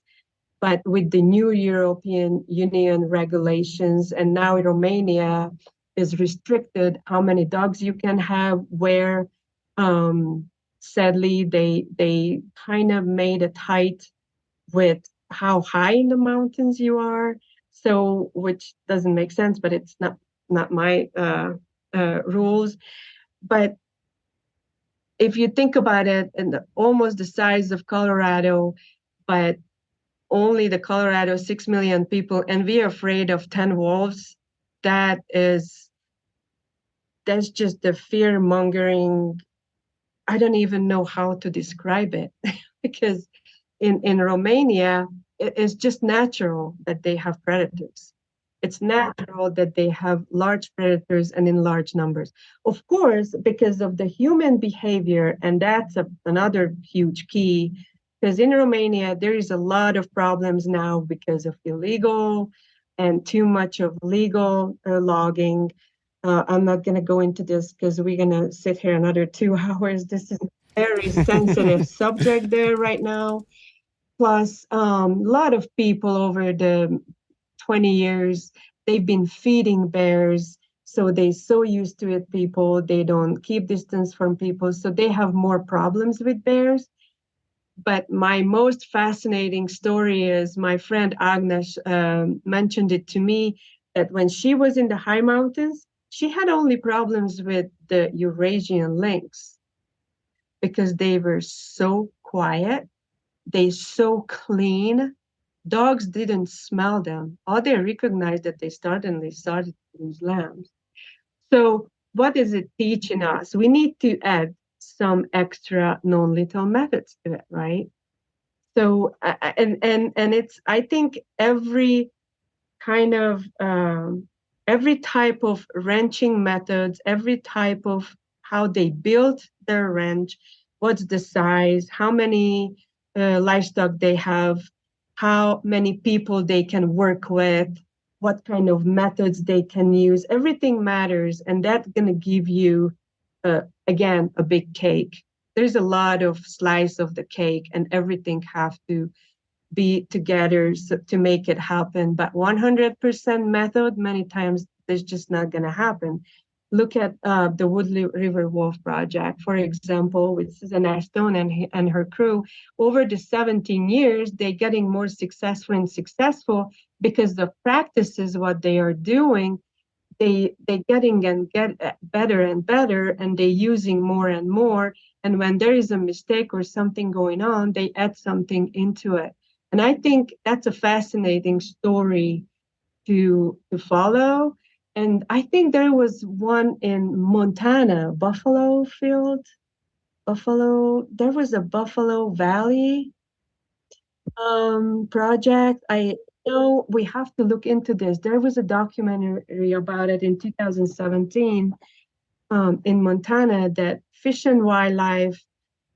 But with the new European Union regulations, and now in Romania is restricted how many dogs you can have, where sadly they kind of made it tight with how high in the mountains you are. So, which doesn't make sense, but it's not my rules. But if you think about it, and almost the size of Colorado, but only the Colorado 6 million people, and we're afraid of 10 wolves, that's just the fear mongering. I don't even know how to describe it because in Romania, it's just natural that they have predators. It's natural that they have large predators and in large numbers. Of course, because of the human behavior, and that's another huge key, because in Romania, there is a lot of problems now because of illegal and too much of legal logging. I'm not going to go into this because we're going to sit here another 2 hours. This is a very sensitive subject there right now. Plus, a lot of people over the 20 years, they've been feeding bears. So they're so used to it, people. They don't keep distance from people. So they have more problems with bears. But my most fascinating story is my friend Agnes mentioned it to me, that when she was in the high mountains, she had only problems with the Eurasian lynx because they were so quiet. They so clean. Dogs didn't smell them. All they recognized that they started to lose lambs. So what is it teaching us? We need to add some extra non-lethal methods to it, right? So and it's, I think every kind of every type of ranching methods, every type of how they built their ranch, what's the size, how many livestock they have, how many people they can work with, what kind of methods they can use. Everything matters, and that's going to give you, again, a big cake. There's a lot of slice of the cake, and everything have to be together to make it happen. But 100% method, many times, it's just not going to happen. Look at the Woodley River Wolf Project, for example, with Susan Ashton and her crew. Over the 17 years, they're getting more successful and successful because the practices, what they are doing, they're getting and get better and better, and they're using more and more. And when there is a mistake or something going on, they add something into it. And I think that's a fascinating story to follow. And I think there was one in Montana, Buffalo Field, there was a Buffalo Valley project. I know we have to look into this. There was a documentary about it in 2017 in Montana that Fish and Wildlife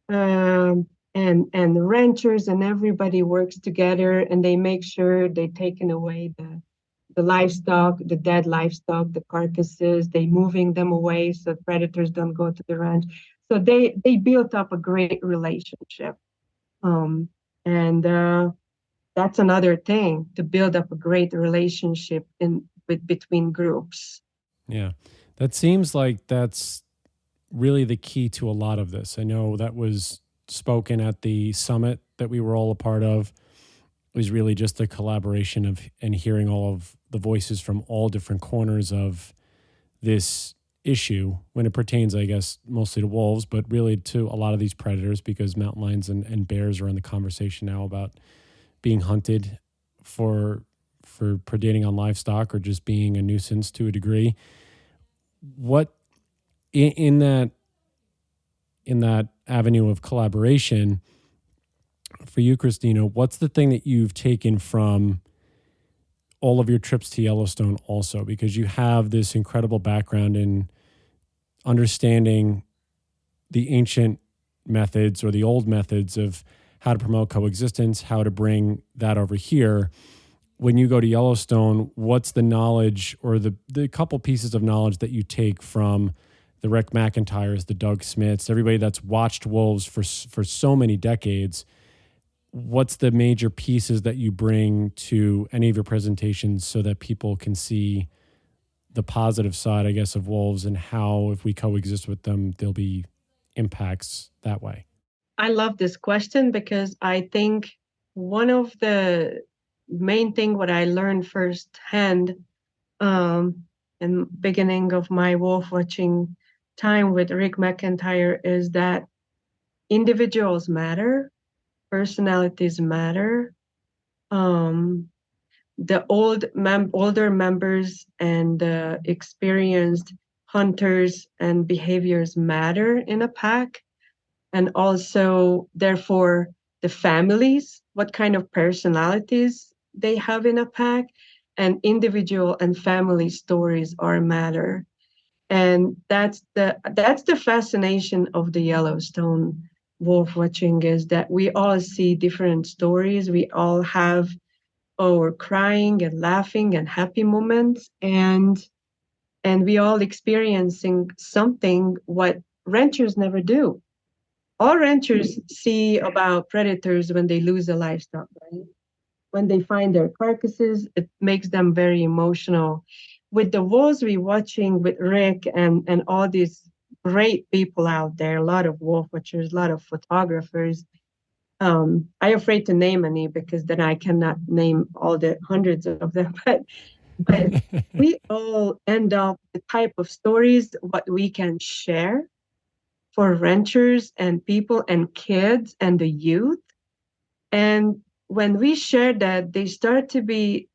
and ranchers and everybody works together, and they make sure they're taking away the livestock, the dead livestock, the carcasses, they moving them away so predators don't go to the ranch. So they built up a great relationship. And that's another thing, to build up a great relationship between groups. Yeah, that seems like that's really the key to a lot of this. I know that was spoken at the summit that we were all a part of. It was really just a collaboration of and hearing all of the voices from all different corners of this issue when it pertains, I guess, mostly to wolves, but really to a lot of these predators, because mountain lions and bears are in the conversation now about being hunted for predating on livestock or just being a nuisance to a degree. What in that avenue of collaboration for you, Krisztina, what's the thing that you've taken from all of your trips to Yellowstone also? Because you have this incredible background in understanding the ancient methods or the old methods of how to promote coexistence, how to bring that over here. When you go to Yellowstone, what's the knowledge or the couple pieces of knowledge that you take from the Rick McIntyres, the Doug Smiths, everybody that's watched wolves for so many decades? What's the major pieces that you bring to any of your presentations so that people can see the positive side, I guess, of wolves and how, if we coexist with them, there'll be impacts that way? I love this question because I think one of the main thing what I learned firsthand in beginning of my wolf watching time with Rick McIntyre is that individuals matter, personalities matter. The older members and experienced hunters and behaviors matter in a pack. And also, therefore, the families, what kind of personalities they have in a pack, and individual and family stories are matter. And that's the fascination of the Yellowstone wolf watching, is that we all see different stories. We all have our crying and laughing and happy moments, and we all experiencing something what ranchers never do. All ranchers see about predators when they lose a livestock, right? When they find their carcasses, it makes them very emotional. With the wolves we're watching with Rick and all these great people out there, a lot of wolf watchers, a lot of photographers. I'm afraid to name any because then I cannot name all the hundreds of them. But we all end up the type of stories what we can share for ranchers and people and kids and the youth. And when we share that, they start to be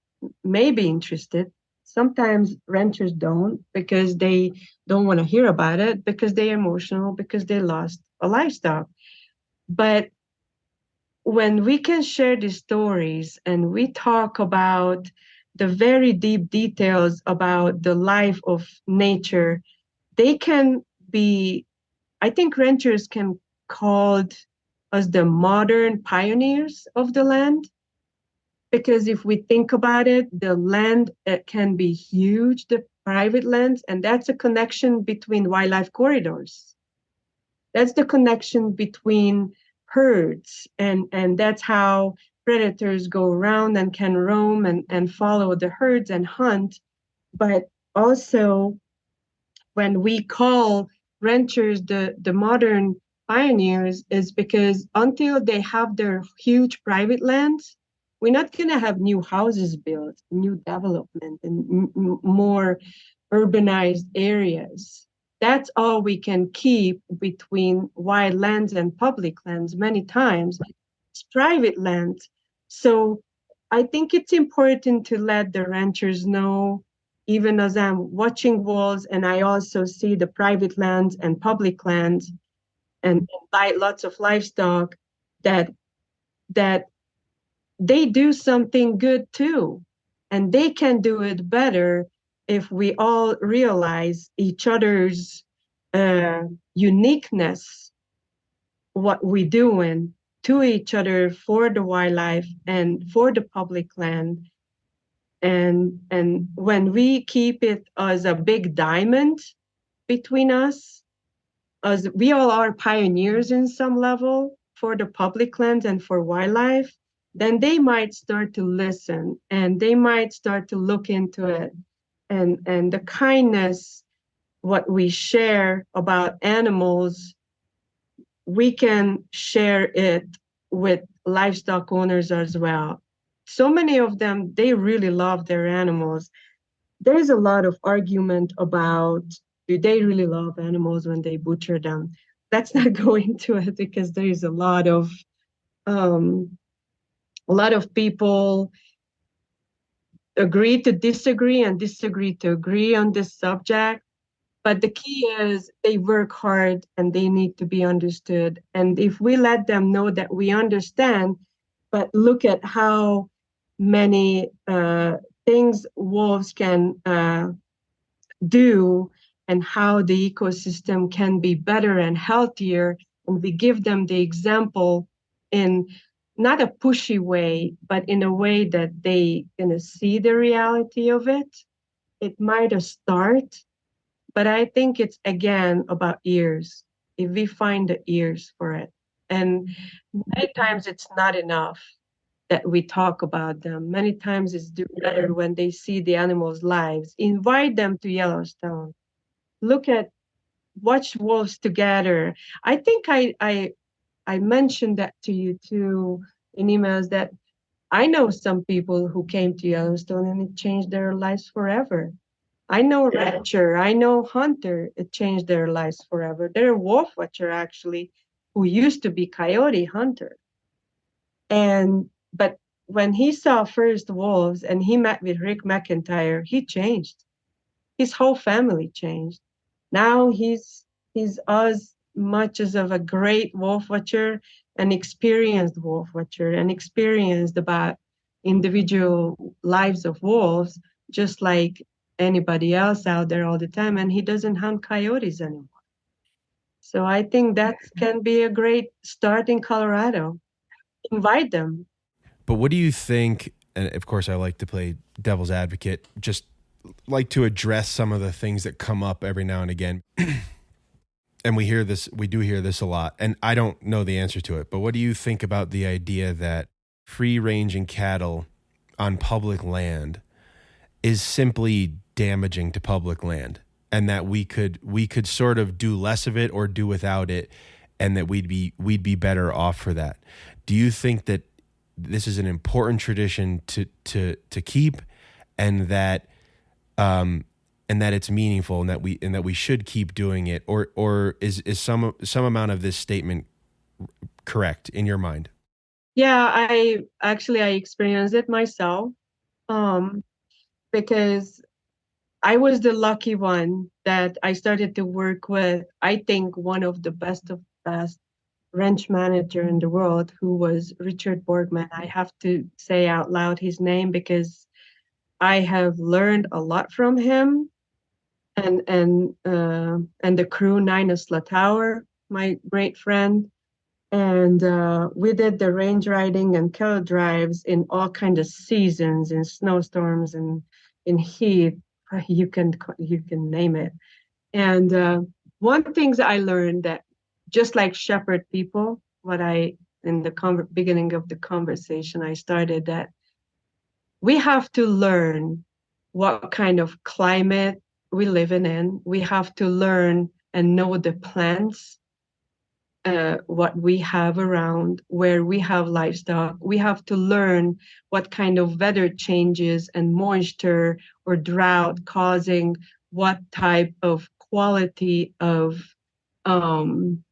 maybe interested. Sometimes ranchers don't, because they don't want to hear about it, because they're emotional, because they lost a livestock. But when we can share these stories and we talk about the very deep details about the life of nature, they can be, I think ranchers can call us the modern pioneers of the land. Because if we think about it, the land can be huge, the private lands, and that's a connection between wildlife corridors. That's the connection between herds, and that's how predators go around and can roam and follow the herds and hunt. But also, when we call ranchers the modern pioneers, is because until they have their huge private lands, we're not going to have new houses built, new development, and more urbanized areas. That's all we can keep between wild lands and public lands many times. It's private land. So I think it's important to let the ranchers know, even as I'm watching wolves, and I also see the private lands and public lands and buy lots of livestock, that that they do something good too. And they can do it better if we all realize each other's uniqueness, what we're doing to each other for the wildlife and for the public land. And when we keep it as a big diamond between us, as we all are pioneers in some level for the public lands and for wildlife, then they might start to listen and they might start to look into it. And the kindness, what we share about animals, we can share it with livestock owners as well. So many of them, they really love their animals. There's a lot of argument about, do they really love animals when they butcher them? Let's not go into it, because there is a lot of people agree to disagree and disagree to agree on this subject. But the key is they work hard and they need to be understood. And if we let them know that we understand, but look at how many things wolves can do and how the ecosystem can be better and healthier, and we give them the example in not a pushy way, but in a way that they gonna see the reality of it, it might start. But I think it's again about ears. If we find the ears for it, and many times it's not enough that we talk about them. Many times it's do better when they see the animals' lives. Invite them to Yellowstone. Watch wolves together. I think I mentioned that to you too in emails, that I know some people who came to Yellowstone and it changed their lives forever. I know rancher, I know hunter, it changed their lives forever. There are Wolfwatcher actually, who used to be coyote hunter. But when he saw first wolves and he met with Rick McIntyre, he changed. His whole family changed. Now he's as much as of a great wolf watcher, an experienced wolf watcher, and experienced about individual lives of wolves, just like anybody else out there all the time. And he doesn't hunt coyotes anymore. So I think that can be a great start in Colorado. Invite them. But what do you think? And of course, I like to play devil's advocate, just like to address some of the things that come up every now and again. And we do hear this a lot, and I don't know the answer to it, but what do you think about the idea that free ranging cattle on public land is simply damaging to public land, and that we could sort of do less of it or do without it, and that we'd be better off for that? Do you think that this is an important tradition to keep, and that it's meaningful, and that we should keep doing it, or is some amount of this statement correct in your mind? Yeah, I experienced it myself, because I was the lucky one that I started to work with, I think, one of the best of best ranch manager in the world, who was Richard Borgman. I have to say out loud his name because I have learned a lot from him, and the crew, Nina Slatower, my great friend. And we did the range riding and cattle drives in all kinds of seasons, in snowstorms and in heat. You can name it. And one things I learned that just like shepherd people, what I in the beginning of the conversation I started that we have to learn what kind of climate we live in. We have to learn and know the plants, what we have around, where we have livestock. We have to learn what kind of weather changes and moisture or drought causing what type of quality um,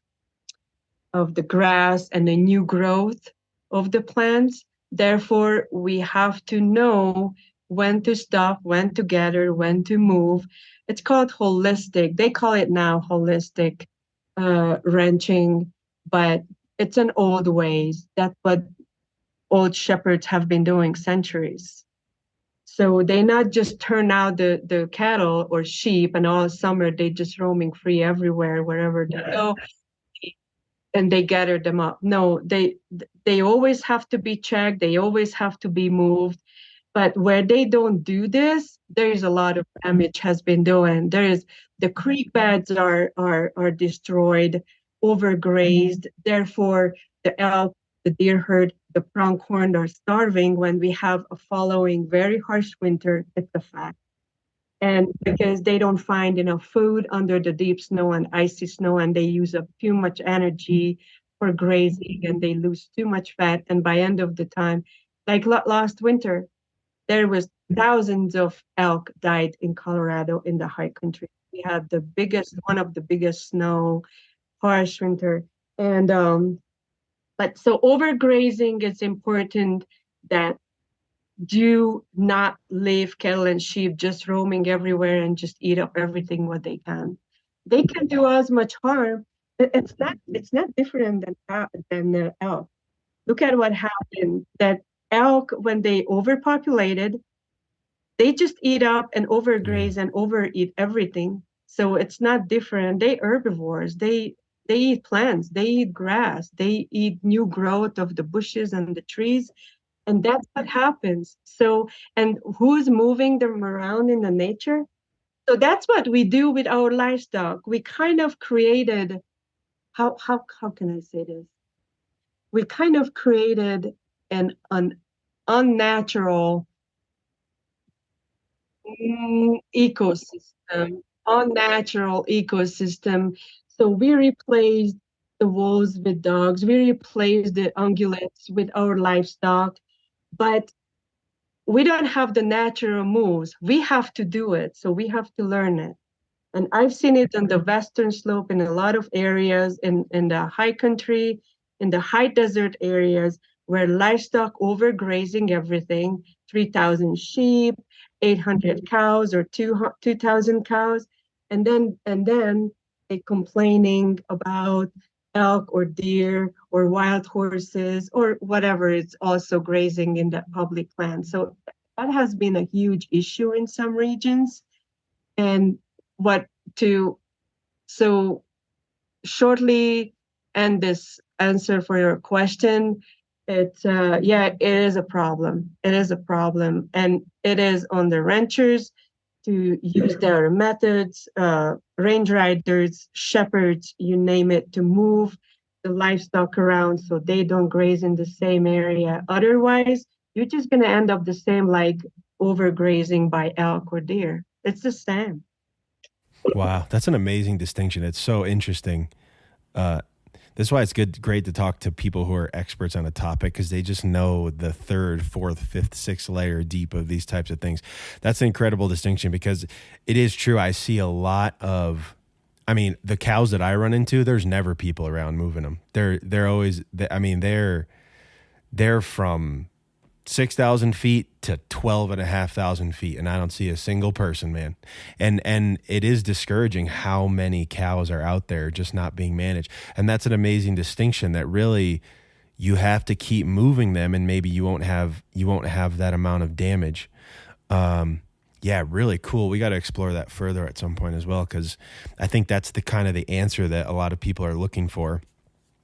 of the grass and the new growth of the plants. Therefore, we have to know when to stop, when to gather, when to move. It's called holistic. They call it now holistic ranching, but it's an old ways. That's what old shepherds have been doing centuries. So they not just turn out the cattle or sheep and all summer they just roaming free everywhere, wherever they go, and they gather them up. No, they always have to be checked. They always have to be moved. But where they don't do this, there is a lot of damage has been done. There is the creek beds are destroyed, overgrazed. Therefore, the elk, the deer herd, the pronghorn are starving when we have a following very harsh winter. It's a fact. And because they don't find enough food under the deep snow and icy snow, and they use up too much energy for grazing, and they lose too much fat. And by end of the time, like last winter, there was thousands of elk died in Colorado in the high country. We had one of the biggest snow, harsh winter. And but so overgrazing is important, that do not leave cattle and sheep just roaming everywhere and just eat up everything what they can. They can do as much harm. It's not different than the elk. Look at what happened. That elk, when they overpopulated, they just eat up and overgraze and overeat everything. So it's not different. They herbivores. They eat plants. They eat grass. They eat new growth of the bushes and the trees. And that's what happens. So, and who's moving them around in the nature? So that's what we do with our livestock. We kind of created, how can I say this? We kind of created an unnatural ecosystem, unnatural ecosystem. So we replaced the wolves with dogs. We replaced the ungulates with our livestock. But we don't have the natural moves. We have to do it. So we have to learn it. And I've seen it on the western slope in a lot of areas, in the high country, in the high desert areas, where livestock overgrazing everything, 3,000 sheep, 800 cows or 2,000 cows. And then they complaining about elk or deer or wild horses or whatever. It's also grazing in the public land. So that has been a huge issue in some regions. And so shortly end this answer for your question, it is a problem. It is a problem. And it is on the ranchers to use their methods, range riders, shepherds, you name it, to move the livestock around so they don't graze in the same area. Otherwise, you're just going to end up the same, like overgrazing by elk or deer. It's the same. Wow, that's an amazing distinction. It's so interesting. That's why it's great to talk to people who are experts on a topic, because they just know the third, fourth, fifth, sixth layer deep of these types of things. That's an incredible distinction, because it is true. I see a lot of, the cows that I run into, there's never people around moving them. They're always, they're from 6,000 feet to 12,500 feet. And I don't see a single person, man. And it is discouraging how many cows are out there just not being managed. And that's an amazing distinction, that really you have to keep moving them, and maybe you won't have that amount of damage. Yeah, really cool. We got to explore that further at some point as well, because I think that's the kind of the answer that a lot of people are looking for.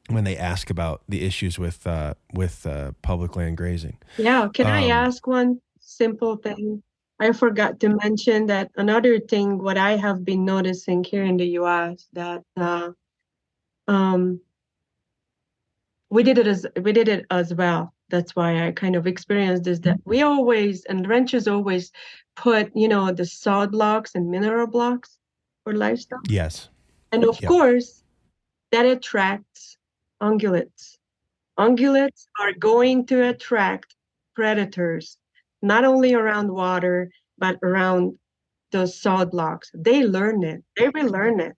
when they ask about the issues with public land grazing. Yeah, can I ask one simple thing? I forgot to mention that another thing, what I have been noticing here in the US, that um, we did it as well. That's why I kind of experienced this, that we always, and ranchers always put, the sod blocks and mineral blocks for livestock. Yes. And of course, that attracts ungulates. Ungulates are going to attract predators, not only around water, but around those sod blocks. They learn it. They relearn it.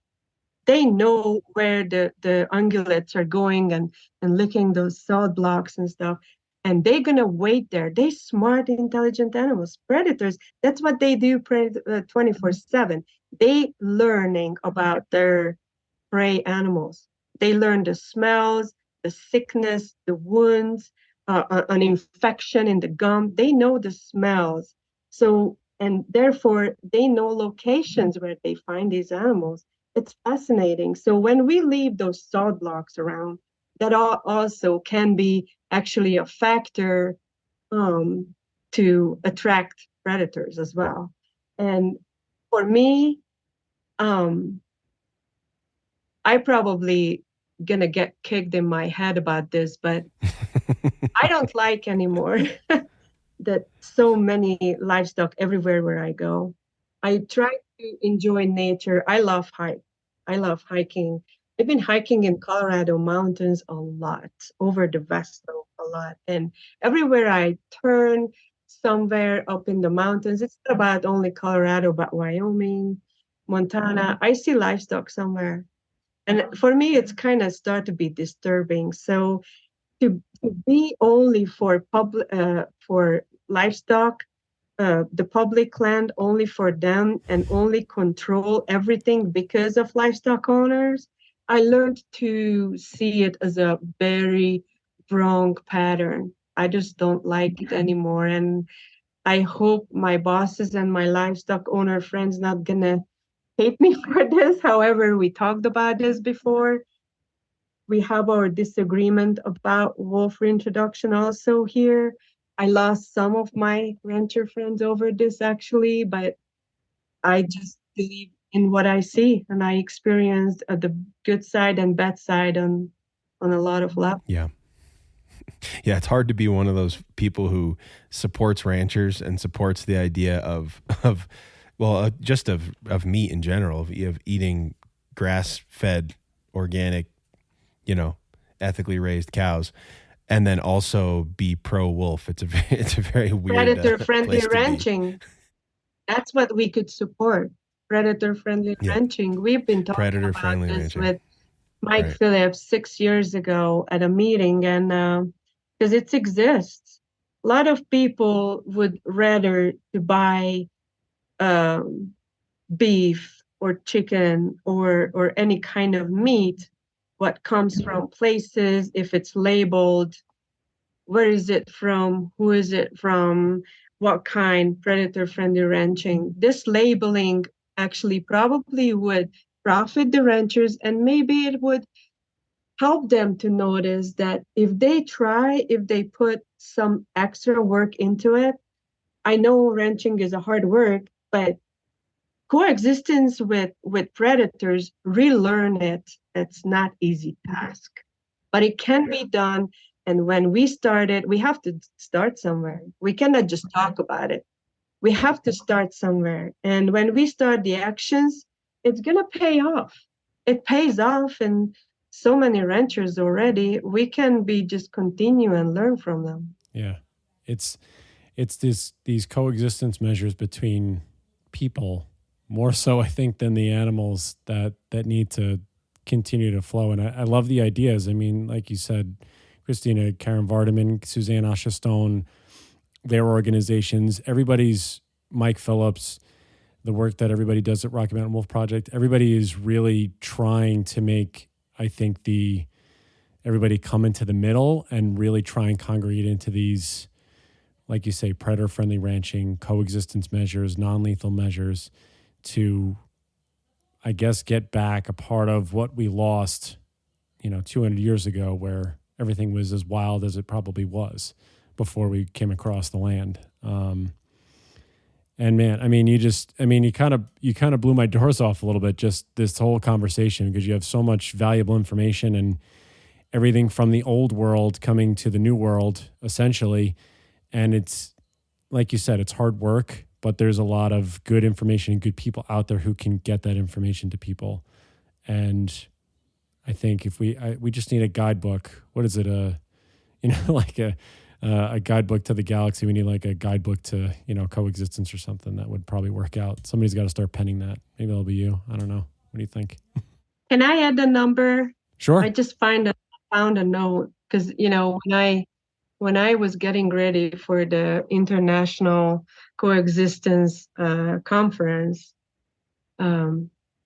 They know where the ungulates are going and licking those sod blocks and stuff. And they're going to wait there. They smart, intelligent animals, predators. That's what they do 24/7. They learning about their prey animals. They learn the smells, the sickness, the wounds, an infection in the gum. They know the smells. So, and therefore, they know locations where they find these animals. It's fascinating. So when we leave those sod blocks around, that also can be actually a factor to attract predators as well. And for me, I probably gonna get kicked in my head about this, but I don't like anymore that so many livestock everywhere where I go. I try to enjoy nature. I love hiking. I've been hiking in Colorado mountains a lot, over the West Slope a lot. And everywhere I turn, somewhere up in the mountains, it's not about only Colorado, but Wyoming, Montana, I see livestock somewhere. And for me, it's kind of start to be disturbing. So to be only for livestock, the public land only for them, and only control everything because of livestock owners, I learned to see it as a very wrong pattern. I just don't like it anymore. And I hope my bosses and my livestock owner friends not gonna hate me for this. However, we talked about this before. We have our disagreement about wolf reintroduction also here. I lost some of my rancher friends over this actually, but I just believe in what I see, and I experienced the good side and bad side on a lot of levels. Yeah. Yeah, it's hard to be one of those people who supports ranchers and supports the idea of just of meat in general, of eating grass-fed, organic, ethically raised cows, and then also be pro-wolf. It's a very weird predator-friendly ranching. That's what we could support. Predator-friendly ranching. We've been talking about this ranching with Mike Phillips 6 years ago at a meeting, and because it exists. A lot of people would rather to buy beef or chicken or any kind of meat, what comes from places, if it's labeled, where is it from, who is it from, what kind, predator-friendly ranching. This labeling actually probably would profit the ranchers, and maybe it would help them to notice that if they put some extra work into it. I know ranching is a hard work, but coexistence with predators, relearn it. It's not easy task, but it can be done. And when we start it, we have to start somewhere. We cannot just talk about it. We have to start somewhere. And when we start the actions, it's going to pay off. It pays off. And so many ranchers already, we can be just continue and learn from them. Yeah. It's these coexistence measures between people, more so, I think, than the animals that need to continue to flow. And I love the ideas. I mean, like you said, Krisztina, Karen Vardaman, Suzanne Asha-Stone, their organizations, everybody's, Mike Phillips, the work that everybody does at Rocky Mountain Wolf Project, everybody is really trying to make, I think, everybody come into the middle and really try and congregate into these, like you say, predator-friendly ranching, coexistence measures, non-lethal measures to, I guess, get back a part of what we lost, 200 years ago, where everything was as wild as it probably was before we came across the land. And man, I mean, you kind of blew my doors off a little bit, just this whole conversation, because you have so much valuable information and everything from the old world coming to the new world, essentially. And it's, like you said, it's hard work, but there's a lot of good information and good people out there who can get that information to people. And I think if we just need a guidebook. What is it? Like a guidebook to the galaxy. We need like a guidebook to, coexistence or something. That would probably work out. Somebody's got to start penning that. Maybe it'll be you. I don't know. What do you think? Can I add a number? Sure. I just found a note, because when I was getting ready for the International Coexistence conference,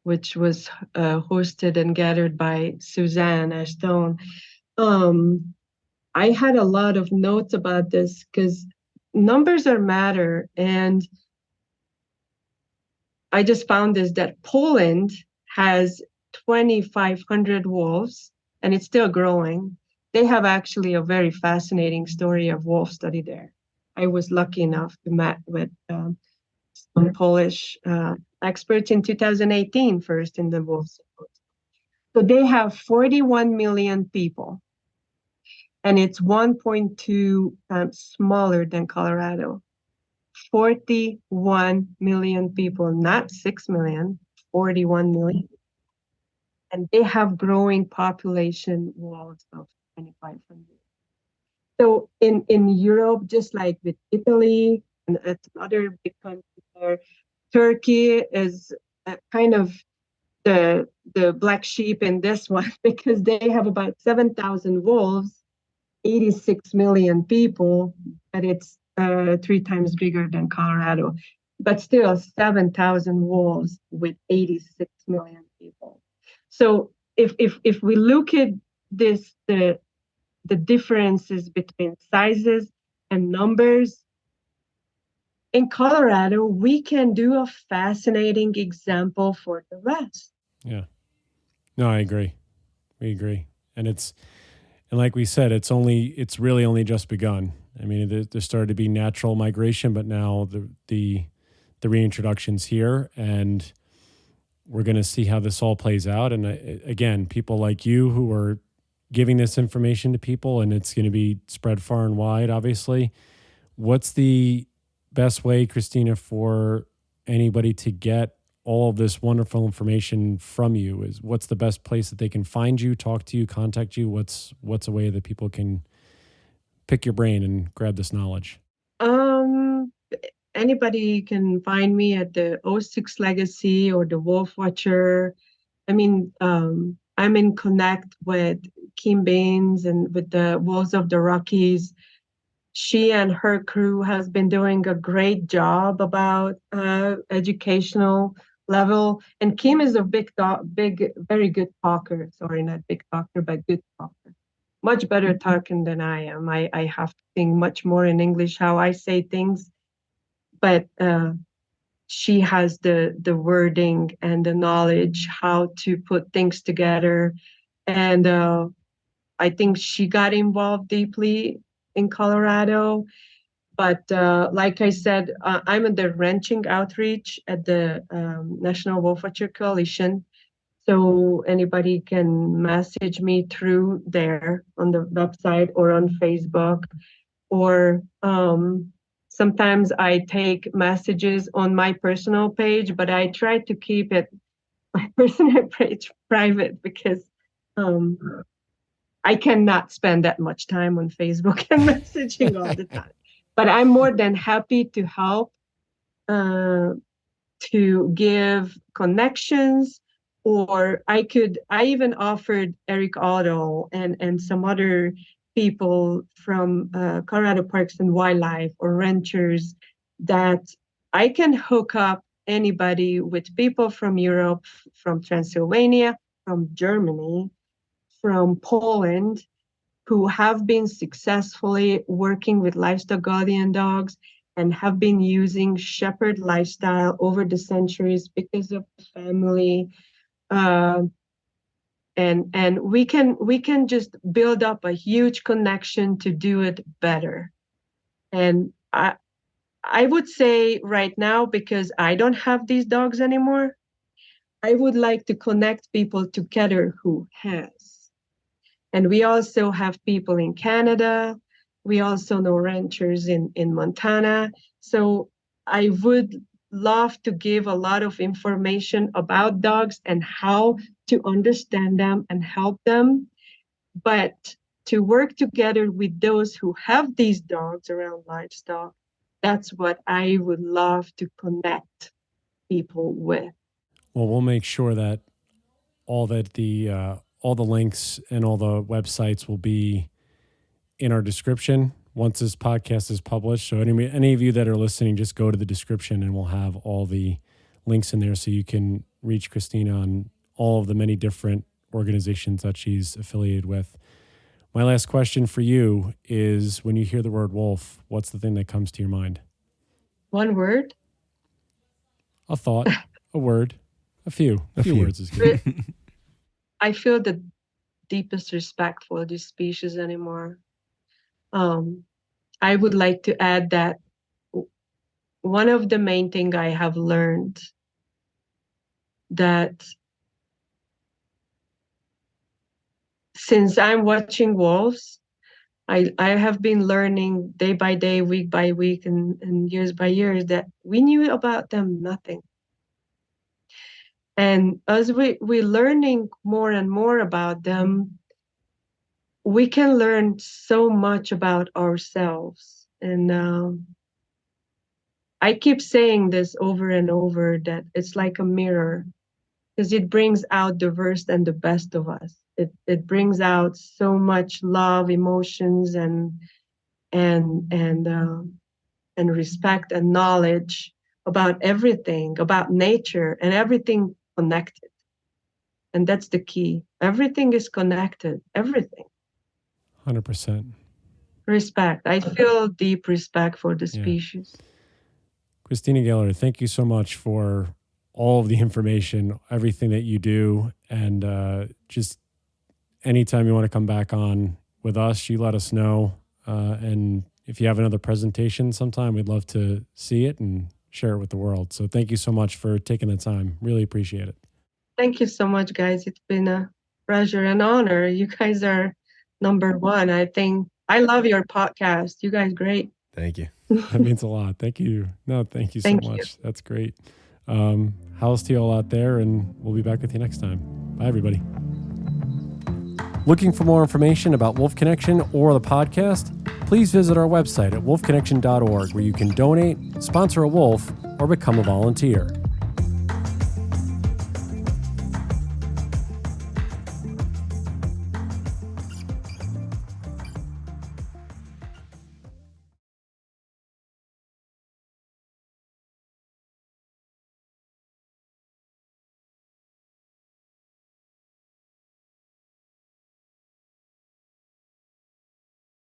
which was hosted and gathered by Suzanne Ashton, I had a lot of notes about this, because numbers are matter. And I just found this, that Poland has 2,500 wolves, and it's still growing. They have actually a very fascinating story of wolf study there. I was lucky enough to meet with some Polish experts in 2018, first in the wolf support. So they have 41 million people, and it's 1.2 times smaller than Colorado. 41 million people, not 6 million, 41 million. And they have growing population walls of 2,500. So in Europe, just like with Italy and other big countries there, Turkey is kind of the black sheep in this one, because they have about 7,000 wolves, 86 million people, and it's 3 times bigger than Colorado. But still 7,000 wolves with 86 million people. So if we look at this, the differences between sizes and numbers, in Colorado, we can do a fascinating example for the rest. Yeah. No, I agree. We agree. And like we said, it's really only just begun. I mean, there started to be natural migration, but now the reintroduction's here, and we're going to see how this all plays out. And again, people like you who are giving this information to people, and it's going to be spread far and wide, obviously. What's the best way, Krisztina, for anybody to get all of this wonderful information from you? What's the best place that they can find you, talk to you, contact you? What's a way that people can pick your brain and grab this knowledge? Anybody can find me at the O6 Legacy or the Wolfwatcher. I mean, I'm in connect with Kim Baines and with the Wolves of the Rockies. She and her crew has been doing a great job about educational level. And Kim is a very good talker. Sorry, not big talker, but good talker. Much better talking than I am. I have to think much more in English how I say things. But she has the wording and the knowledge how to put things together. And I think she got involved deeply in Colorado. But like I said, I'm in the ranching outreach at the National Wolfwatcher Coalition. So anybody can message me through there on the website or on Facebook. Or sometimes I take messages on my personal page, but I try to keep my personal page private, because I cannot spend that much time on Facebook and messaging all the time. But I'm more than happy to help, to give connections, or I even offered Eric Otto and some other people from Colorado Parks and Wildlife or ranchers that I can hook up anybody with people from Europe, from Transylvania, from Germany, from Poland, who have been successfully working with livestock guardian dogs and have been using shepherd lifestyle over the centuries because of the family and we can just build up a huge connection to do it better. And I would say right now, because I don't have these dogs anymore, I would like to connect people together who has. And we also have people in Canada. We also know ranchers in Montana. So I would love to give a lot of information about dogs and how to understand them and help them. But to work together with those who have these dogs around livestock, that's what I would love to connect people with. Well, we'll make sure that all the links and all the websites will be in our description once this podcast is published. So any of you that are listening, just go to the description and we'll have all the links in there so you can reach Krisztina on all of the many different organizations that she's affiliated with. My last question for you is, when you hear the word wolf, what's the thing that comes to your mind? One word? A thought, a word, a few words is good. I feel the deepest respect for this species anymore. I would like to add that one of the main things I have learned that since I'm watching wolves, I have been learning day by day, week by week, and years by years that we knew about them nothing. And as we're learning more and more about them, we can learn so much about ourselves. And I keep saying this over and over, that it's like a mirror, because it brings out the worst and the best of us. It brings out so much love, emotions, and respect and knowledge about everything, about nature, and everything connected. And that's the key. Everything is connected. Everything. 100%. Respect. I feel deep respect for the species. Krisztina Gayler, thank you so much for all of the information, everything that you do, and just anytime you want to come back on with us, you let us know. And if you have another presentation sometime, we'd love to see it and share it with the world. So thank you so much for taking the time. Really appreciate it. Thank you so much, guys. It's been a pleasure and honor. You guys are number one. I think I love your podcast. You guys great. Thank you. That means a lot. Thank you. No, thank you so much. That's great. How's to you all out there, and we'll be back with you next time. Bye, everybody. Looking for more information about Wolf Connection or the podcast? Please visit our website at wolfconnection.org, where you can donate, sponsor a wolf, or become a volunteer.